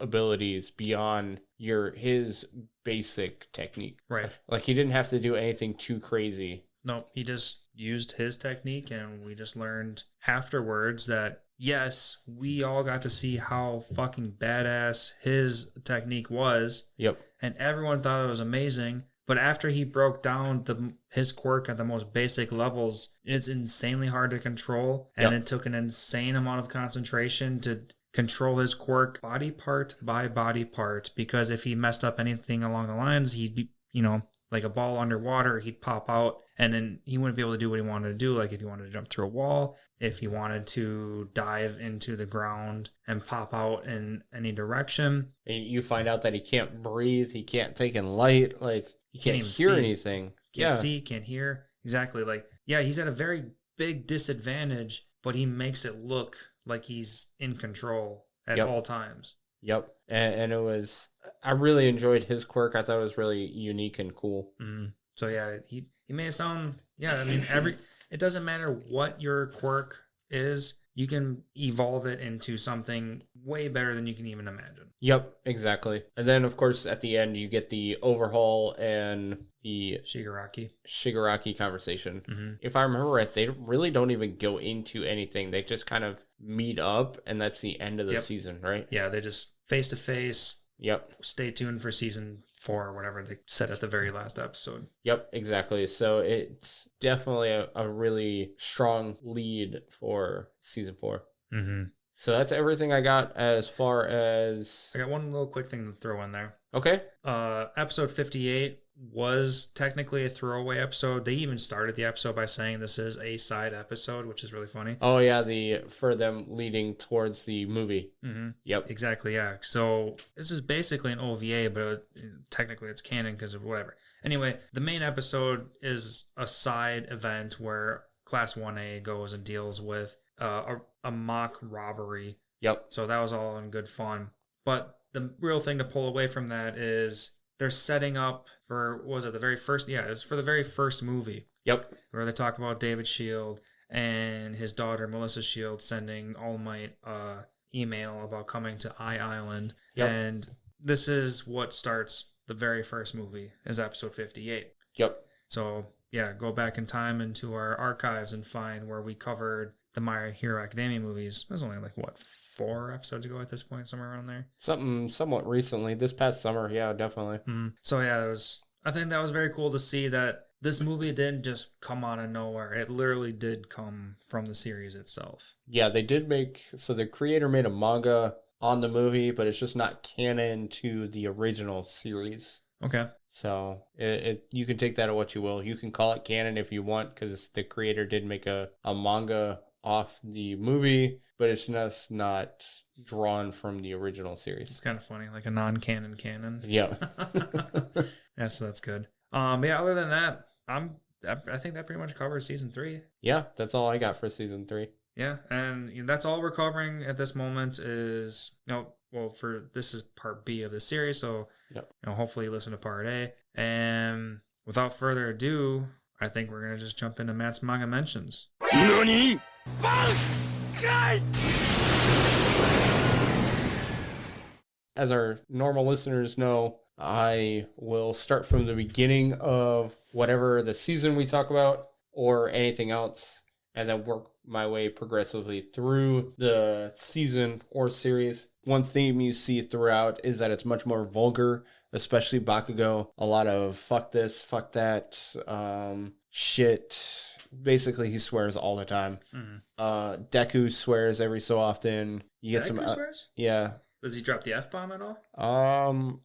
abilities beyond his basic technique. Right. Like, he didn't have to do anything too crazy. No, he just used his technique, and we just learned afterwards that, yes, we all got to see how fucking badass his technique was. Yep. And everyone thought it was amazing. But after he broke down his quirk at the most basic levels, it's insanely hard to control. And It took an insane amount of concentration to control his quirk body part by body part. Because if he messed up anything along the lines, he'd be, like a ball underwater, he'd pop out, and then he wouldn't be able to do what he wanted to do. Like if he wanted to jump through a wall, if he wanted to dive into the ground and pop out in any direction. And you find out that he can't breathe, he can't take in light, like he can't hear anything. Can't see, can't hear. Exactly. Like, yeah, he's at a very big disadvantage, but he makes it look like he's in control at all times. Yep. And I really enjoyed his quirk. I thought it was really unique and cool. Mm. So yeah, he made it sound, it doesn't matter what your quirk is, you can evolve it into something way better than you can even imagine. Yep, exactly. And then, of course, at the end, you get the overhaul and the Shigaraki conversation. Mm-hmm. If I remember right, they really don't even go into anything. They just kind of meet up, and that's the end of the season, right? Yeah, they just face-to-face. Yep. Stay tuned for season 4 or whatever they said at the very last episode. Yep, exactly. So it's definitely a really strong lead for season 4. Mm-hmm. So that's everything I got as far as... I got one little quick thing to throw in there. Okay. Episode 58 was technically a throwaway episode. They even started the episode by saying this is a side episode, which is really funny. Oh, yeah, for them leading towards the movie. Mm-hmm. Yep. Exactly, yeah. So this is basically an OVA, but technically it's canon because of whatever. Anyway, the main episode is a side event where Class 1A goes and deals with a mock robbery. Yep. So that was all in good fun. But the real thing to pull away from that is they're setting up for, what was it, the very first? Yeah, it was for the very first movie. Yep. Where they talk about David Shield and his daughter Melissa Shield sending All Might email about coming to Island. Yep. And this is what starts the very first movie, is episode 58. Yep. So, yeah, go back in time into our archives and find where we covered the My Hero Academia movies. It was only 4 episodes ago at this point, somewhere around there. Something somewhat recently, this past summer. Yeah, definitely. So yeah, I think that was very cool to see that this movie didn't just come out of nowhere. It literally did come from the series itself. Yeah, they did so the creator made a manga on the movie, but it's just not canon to the original series. Okay. So you can take that at what you will. You can call it canon if you want, because the creator did make a manga off the movie, but it's just not drawn from the original series. It's kind of funny, like a non-canon canon. Yeah. Yeah, so that's good. Yeah, other than that, I think that pretty much covers season 3. Yeah, that's all I got for season 3. Yeah, and that's all we're covering at this moment is, this is part B of the series, so hopefully you listen to part A. And without further ado, I think we're going to just jump into Matt's Manga Mentions. NANI?! As our normal listeners know, I will start from the beginning of whatever the season we talk about or anything else, and then work my way progressively through the season or series. One theme you see throughout is that it's much more vulgar, especially Bakugou. A lot of fuck this, fuck that, shit. Basically, he swears all the time. Mm-hmm. Deku swears every so often. You get Deku swears? Yeah. Does he drop the F-bomb at all?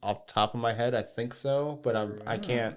Off the top of my head, I think so, but I can't.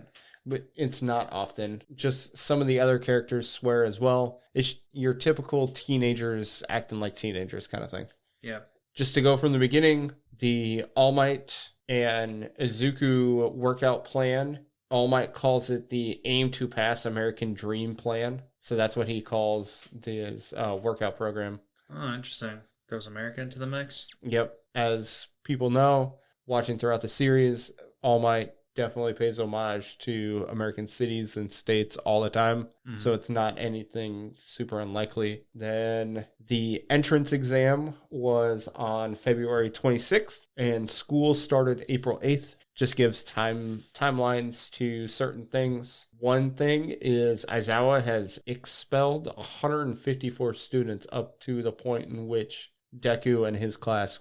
But it's not often. Just some of the other characters swear as well. It's your typical teenagers acting like teenagers kind of thing. Yeah. Just to go from the beginning, the All Might and Izuku workout plan. All Might calls it the Aim to Pass American Dream Plan. So that's what he calls his workout program. Oh, interesting. Throws America into the mix? Yep. As people know, watching throughout the series, All Might definitely pays homage to American cities and states all the time. Mm-hmm. So it's not anything super unlikely. Then the entrance exam was on February 26th and school started April 8th. Just gives timelines to certain things. One thing is Ayazawa has expelled 154 students up to the point in which Deku and his class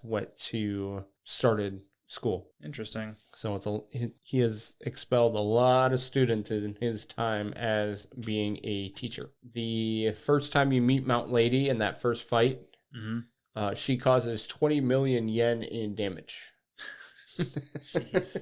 started school. Interesting. So he has expelled a lot of students in his time as being a teacher. The first time you meet Mount Lady in that first fight, mm-hmm. She causes 20 million yen in damage. Jeez.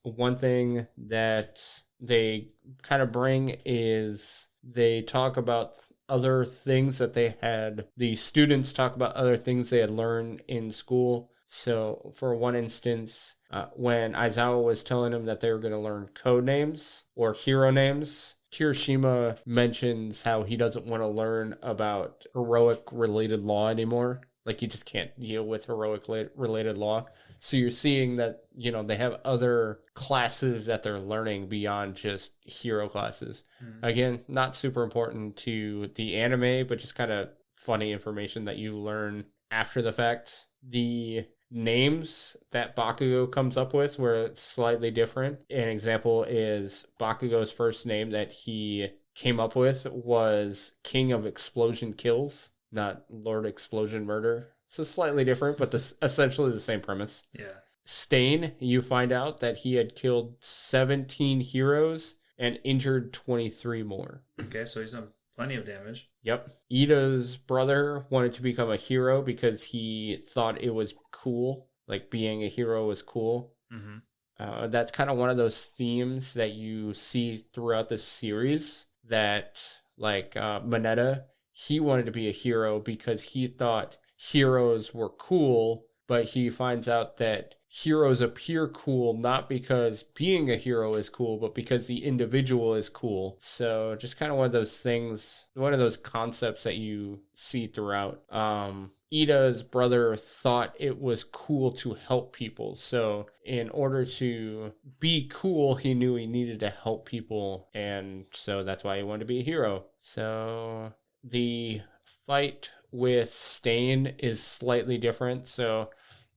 One thing that they kind of bring is they talk about other things that the students talk about other things they had learned in school. So for one instance, when Aizawa was telling him that they were going to learn code names or hero names, Kirishima mentions how he doesn't want to learn about heroic related law anymore. Like, you just can't deal with heroic related law. So you're seeing that, they have other classes that they're learning beyond just hero classes. Mm. Again, not super important to the anime, but just kind of funny information that you learn after the fact. The names that Bakugou comes up with were slightly different. An example is Bakugou's first name that he came up with was King of Explosion Kills, not Lord Explosion Murder. So slightly different, but this essentially the same premise. Yeah. Stain, you find out that he had killed 17 heroes and injured 23 more. Okay, so he's done plenty of damage. Yep. Ida's brother wanted to become a hero because he thought it was cool. Like, being a hero was cool. Mm-hmm. That's kind of one of those themes that you see throughout the series. That, like, Mineta, he wanted to be a hero because he thought heroes were cool, but he finds out that heroes appear cool not because being a hero is cool, but because the individual is cool. So just kind of one of those things, one of those concepts that you see throughout. Ida's brother thought it was cool to help people. So in order to be cool, he knew he needed to help people. And so that's why he wanted to be a hero. So the fight with Stain is slightly different. So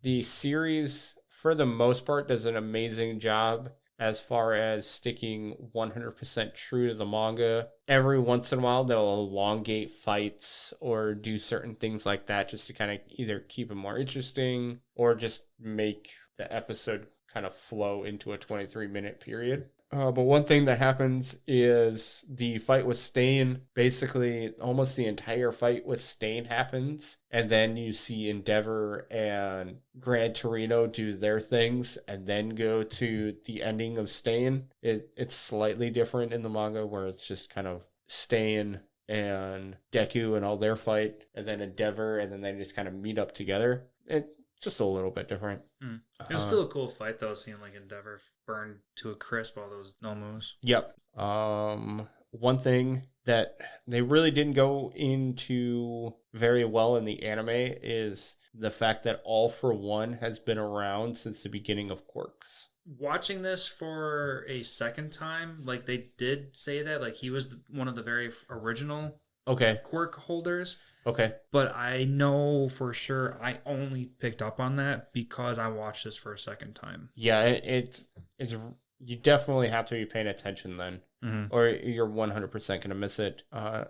the series, for the most part, does an amazing job as far as sticking 100% true to the manga. Every once in a while, they'll elongate fights or do certain things like that just to kind of either keep it more interesting or just make the episode kind of flow into a 23-minute period. But one thing that happens is the fight with Stain, basically almost the entire fight with Stain happens. And then you see Endeavor and Gran Torino do their things and then go to the ending of Stain. It's slightly different in the manga where it's just kind of Stain and Deku and all their fight, and then Endeavor, and then they just kind of meet up together. It's just a little bit different. It was still a cool fight, though, seeing like Endeavor burn to a crisp all those no-moves. Yep. One thing that they really didn't go into very well in the anime is the fact that All for One has been around since the beginning of Quirks. Watching this for a second time, like they did say that, like he was one of the very original Quirk holders. Okay. But I know for sure I only picked up on that because I watched this for a second time. Yeah, it's you definitely have to be paying attention then, or you're 100% going to miss it.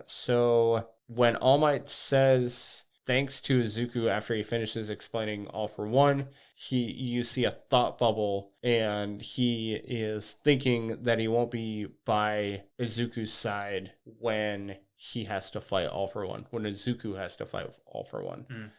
So when All Might says thanks to Izuku after he finishes explaining All for One, you see a thought bubble, and he is thinking that he won't be by Izuku's side when he has to fight All for One, when Izuku has to fight All for One.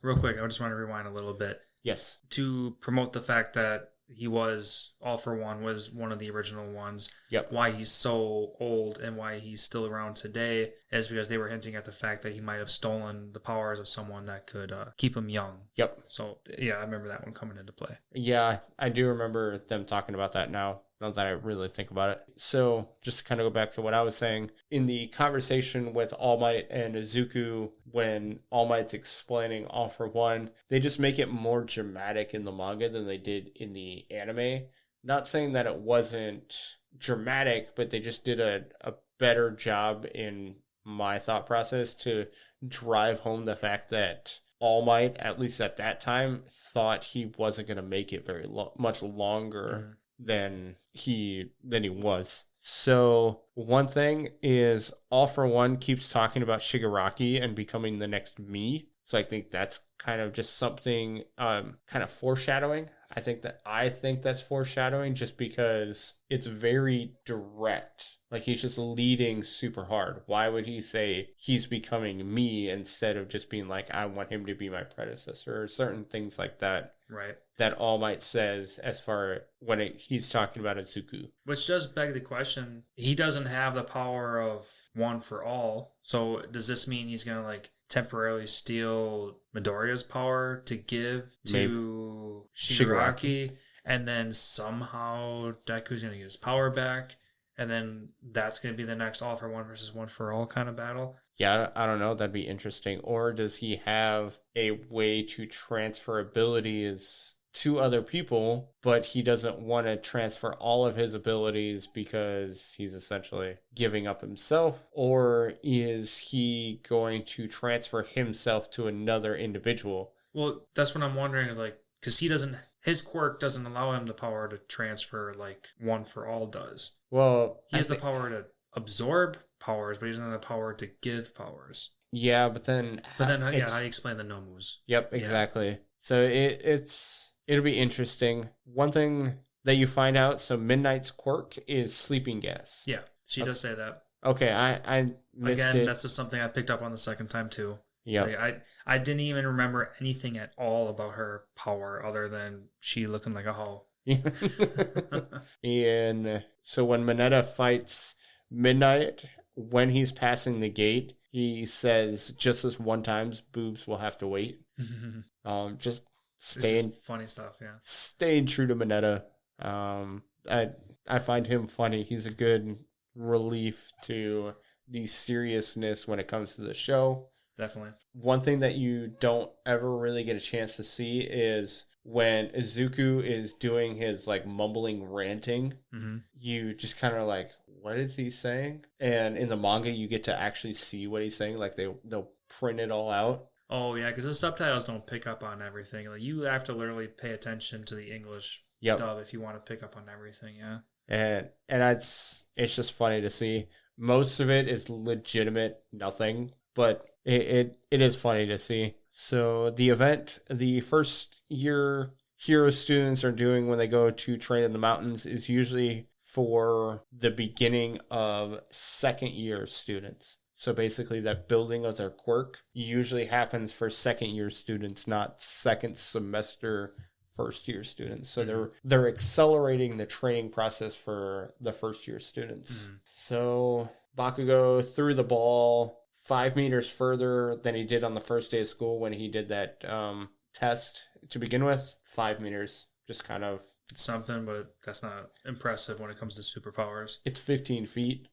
Real quick, I just want to rewind a little bit. Yes. To promote the fact that he was All for One was one of the original ones. Yep. Why he's so old and why he's still around today is because they were hinting at the fact that he might have stolen the powers of someone that could keep him young. Yep. So, yeah, I remember that one coming into play. Yeah, I do remember them talking about that now that I really think about it. So, just to kind of go back to what I was saying, in the conversation with All Might and Izuku, when All Might's explaining All for One, they just make it more dramatic in the manga than they did in the anime. Not saying that it wasn't dramatic, but they just did a better job in my thought process to drive home the fact that All Might, at least at that time, thought he wasn't going to make it very much longer than he was. So one thing is All for One keeps talking about Shigaraki and becoming the next me. So I think that's kind of just something kind of foreshadowing. I think that's foreshadowing just because it's very direct. Like, he's just leading super hard. Why would he say he's becoming me instead of just being like, I want him to be my predecessor, or certain things like that. Right. That All Might says as far when he's talking about Izuku. Which does beg the question, he doesn't have the power of One for All. So does this mean he's going to like temporarily steal Midoriya's power to give to Shigaraki, and then somehow Deku's going to get his power back, and then that's going to be the next All for One versus One for All kind of battle? Yeah, I don't know. That'd be interesting. Or does he have a way to transfer abilities to other people, but he doesn't want to transfer all of his abilities because he's essentially giving up himself? Or is he going to transfer himself to another individual? Well, that's what I'm wondering is like, because his quirk doesn't allow him the power to transfer like One for All does. Well, he has the power to absorb powers, but he doesn't have the power to give powers. Yeah, but then how do you explain the nomus? Yep, exactly. Yeah. So it'll be interesting. One thing that you find out, so Midnight's quirk is sleeping gas. Yeah, she does say that. Okay, I missed it. That's just something I picked up on the second time too. Yeah, like, I didn't even remember anything at all about her power other than she looking like a hoe. And so when Mineta fights Midnight, when he's passing the gate, he says just this one time, boobs will have to wait. Just staying funny stuff. Yeah, staying true to Mineta. I find him funny. He's a good relief to the seriousness when it comes to the show. Definitely. One thing that you don't ever really get a chance to see is when Izuku is doing his like mumbling ranting, you just kind of like, what is he saying? And in the manga, you get to actually see what he's saying. Like they'll print it all out. Oh yeah, because the subtitles don't pick up on everything. Like you have to literally pay attention to the English dub if you want to pick up on everything. Yeah. And it's just funny to see. Most of it is legitimate nothing, but it is funny to see. So the event, the first year hero students are doing when they go to train in the mountains is usually for the beginning of second year students. So basically that building of their quirk usually happens for second year students, not second semester first year students. So they're accelerating the training process for the first year students. So Bakugou threw the ball 5 meters further than he did on the first day of school when he did that test to begin with. 5 meters, just kind of. It's something, but that's not impressive when it comes to superpowers. It's 15 feet.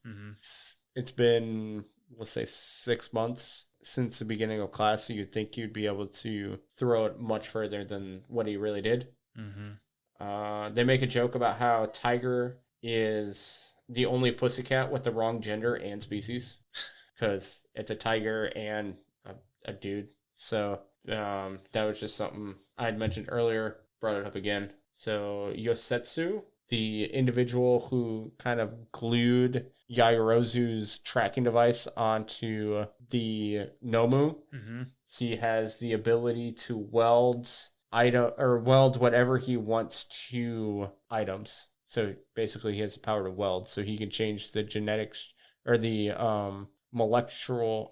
It's been, let's say, 6 months since the beginning of class, so you'd think you'd be able to throw it much further than what he really did. They make a joke about how Tiger is the only pussycat with the wrong gender and species. Because it's a tiger and a dude. So that was just something I had mentioned earlier, brought it up again. So Yosetsu, the individual who kind of glued Yaoyorozu's tracking device onto the Nomu, he has the ability to weld whatever he wants to items. So basically he has the power to weld. So he can change the genetics or the molecular.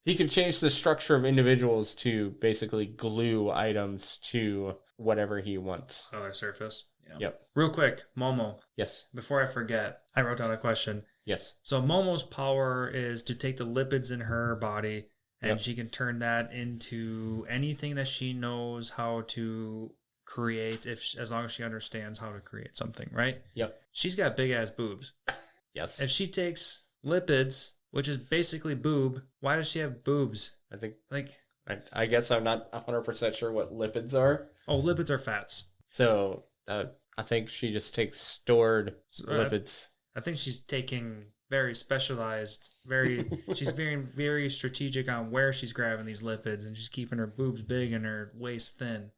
He can change the structure of individuals to basically glue items to whatever he wants. On their surface. Yeah. Yep. Real quick, Momo. Yes. Before I forget, I wrote down a question. Yes. So Momo's power is to take the lipids in her body and she can turn that into anything that she knows how to create as long as she understands how to create something, right? Yep. She's got big ass boobs. Yes. If she takes lipids, which is basically boob, why does she have boobs? I think I guess I'm not 100% sure what lipids are. Oh, lipids are fats. So I think she just takes stored lipids. I think she's taking very specialized, she's being very strategic on where she's grabbing these lipids, and she's keeping her boobs big and her waist thin.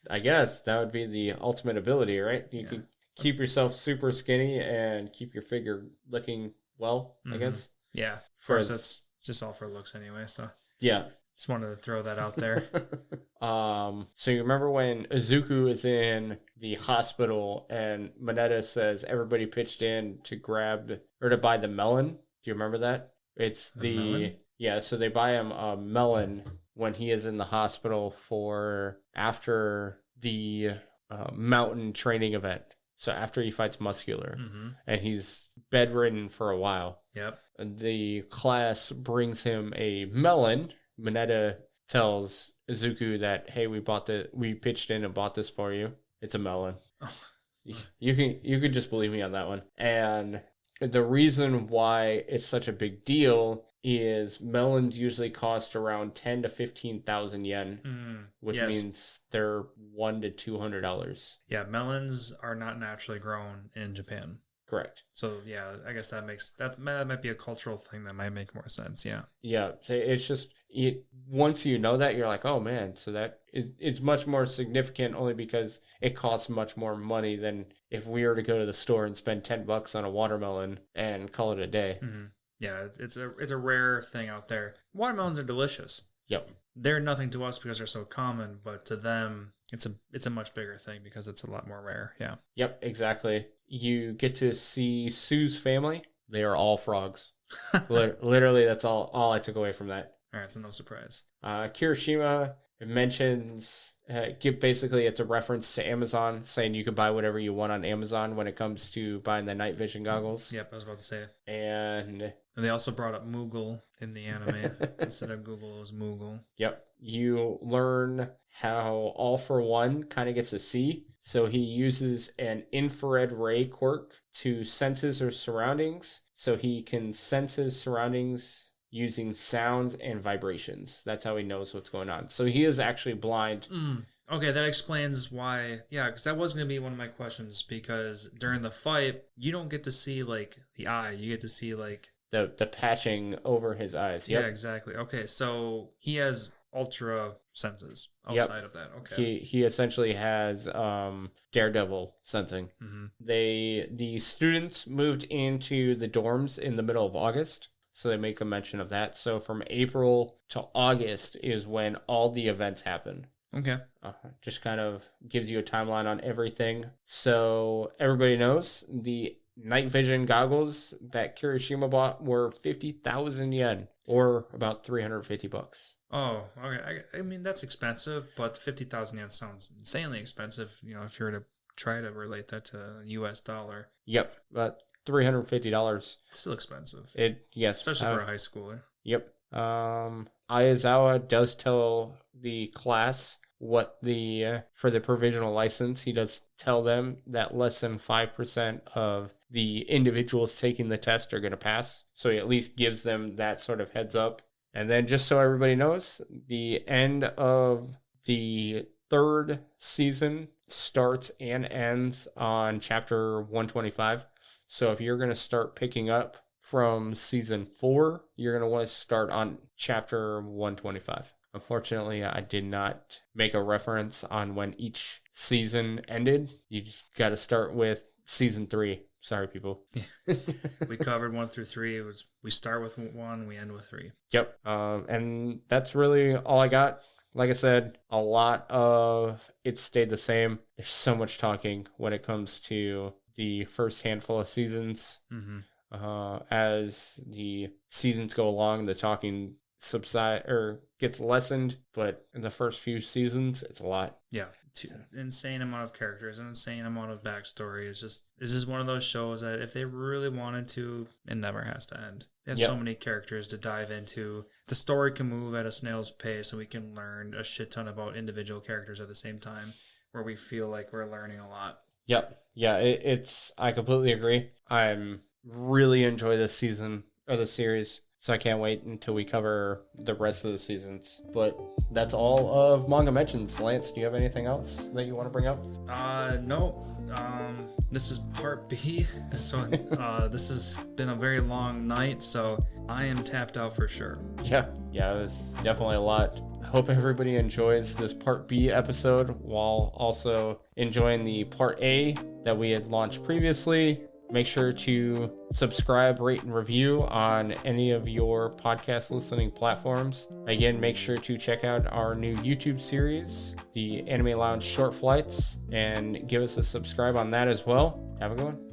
I guess that would be the ultimate ability, right? You could keep yourself super skinny and keep your figure looking well, I guess. Yeah. Of course, it's just all for looks anyway, so. Yeah. Just wanted to throw that out there. So you remember when Izuku is in the hospital and Mineta says everybody pitched in to buy the melon? Do you remember that? It's so they buy him a melon when he is in the hospital after the mountain training event. So after he fights Muscular, and he's bedridden for a while. Yep. The class brings him a melon. Mineta tells Izuku that, hey, we pitched in and bought this for you. It's a melon. Oh. You can just believe me on that one. And the reason why it's such a big deal is melons usually cost around 10 to 15,000 yen, which yes. means they're $100 to $200. Yeah, melons are not naturally grown in Japan. Correct. So yeah, I guess that might be a cultural thing that might make more sense. Yeah. Yeah, it's just once you know that, you're like, oh man, so that it's much more significant only because it costs much more money than if we were to go to the store and spend $10 on a watermelon and call it a day. Mm-hmm. Yeah, it's a rare thing out there. Watermelons are delicious. Yep. They're nothing to us because they're so common, but to them, it's a much bigger thing because it's a lot more rare. Yeah. Yep, exactly. You get to see Sue's family. They are all frogs. Literally, that's all I took away from that. All right, so no surprise. Kirishima mentions, basically it's a reference to Amazon, saying you can buy whatever you want on Amazon when it comes to buying the night vision goggles. Yep, I was about to say. And they also brought up Moogle in the anime. Instead of Google, it was Moogle. Yep. You learn how All for One kind of gets a C. So he uses an infrared ray quirk to sense his surroundings. So he can sense his surroundings using sounds and vibrations. That's how he knows what's going on. So he is actually blind. Okay, that explains why. Yeah, because that was going to be one of my questions. Because during the fight, you don't get to see like the eye. You get to see like the patching over his eyes. Yep. Yeah, exactly. Okay, so he has ultra senses outside of that. Okay. He essentially has Daredevil sensing. Mm-hmm. The students moved into the dorms in the middle of August. So they make a mention of that. So from April to August is when all the events happen. Okay. Just kind of gives you a timeline on everything. So everybody knows the night vision goggles that Kirishima bought were 50,000 yen, or about $350. Oh, okay. I mean, that's expensive, but 50,000 yen sounds insanely expensive. You know, if you were to try to relate that to US dollar. Yep, but $350. It's still expensive. Yes. Especially for a high schooler. Yep. Ayazawa does tell the class what for the provisional license, he does tell them that less than 5% of the individuals taking the test are going to pass. So he at least gives them that sort of heads up. And then just so everybody knows, the end of the third season starts and ends on chapter 125. So if you're going to start picking up from season 4, you're going to want to start on chapter 125. Unfortunately, I did not make a reference on when each season ended. You just got to start with season 3. Sorry, people. Yeah. We covered 1 through 3. We start with 1, we end with 3. Yep. And that's really all I got. Like I said, a lot of it stayed the same. There's so much talking when it comes to the first handful of seasons. Mm-hmm. As the seasons go along, the talking subside or gets lessened, but in the first few seasons, it's a lot. Yeah. Insane amount of characters, an insane amount of backstory. It's just one of those shows that if they really wanted to, it never has to end. They have so many characters to dive into. The story can move at a snail's pace, and we can learn a shit ton about individual characters at the same time, where we feel like we're learning a lot. Yep. Yeah, I completely agree. I'm really enjoy this season or the series. So I can't wait until we cover the rest of the seasons. But that's all of Manga Mentions. Lance, do you have anything else that you want to bring up? No. This is part B. So this has been a very long night, so I am tapped out for sure. Yeah, it was definitely a lot. I hope everybody enjoys this part B episode while also enjoying the part A that we had launched previously. Make sure to subscribe, rate, and review on any of your podcast listening platforms. Again, make sure to check out our new YouTube series, the Anime Lounge Short Flights, and give us a subscribe on that as well. Have a good one.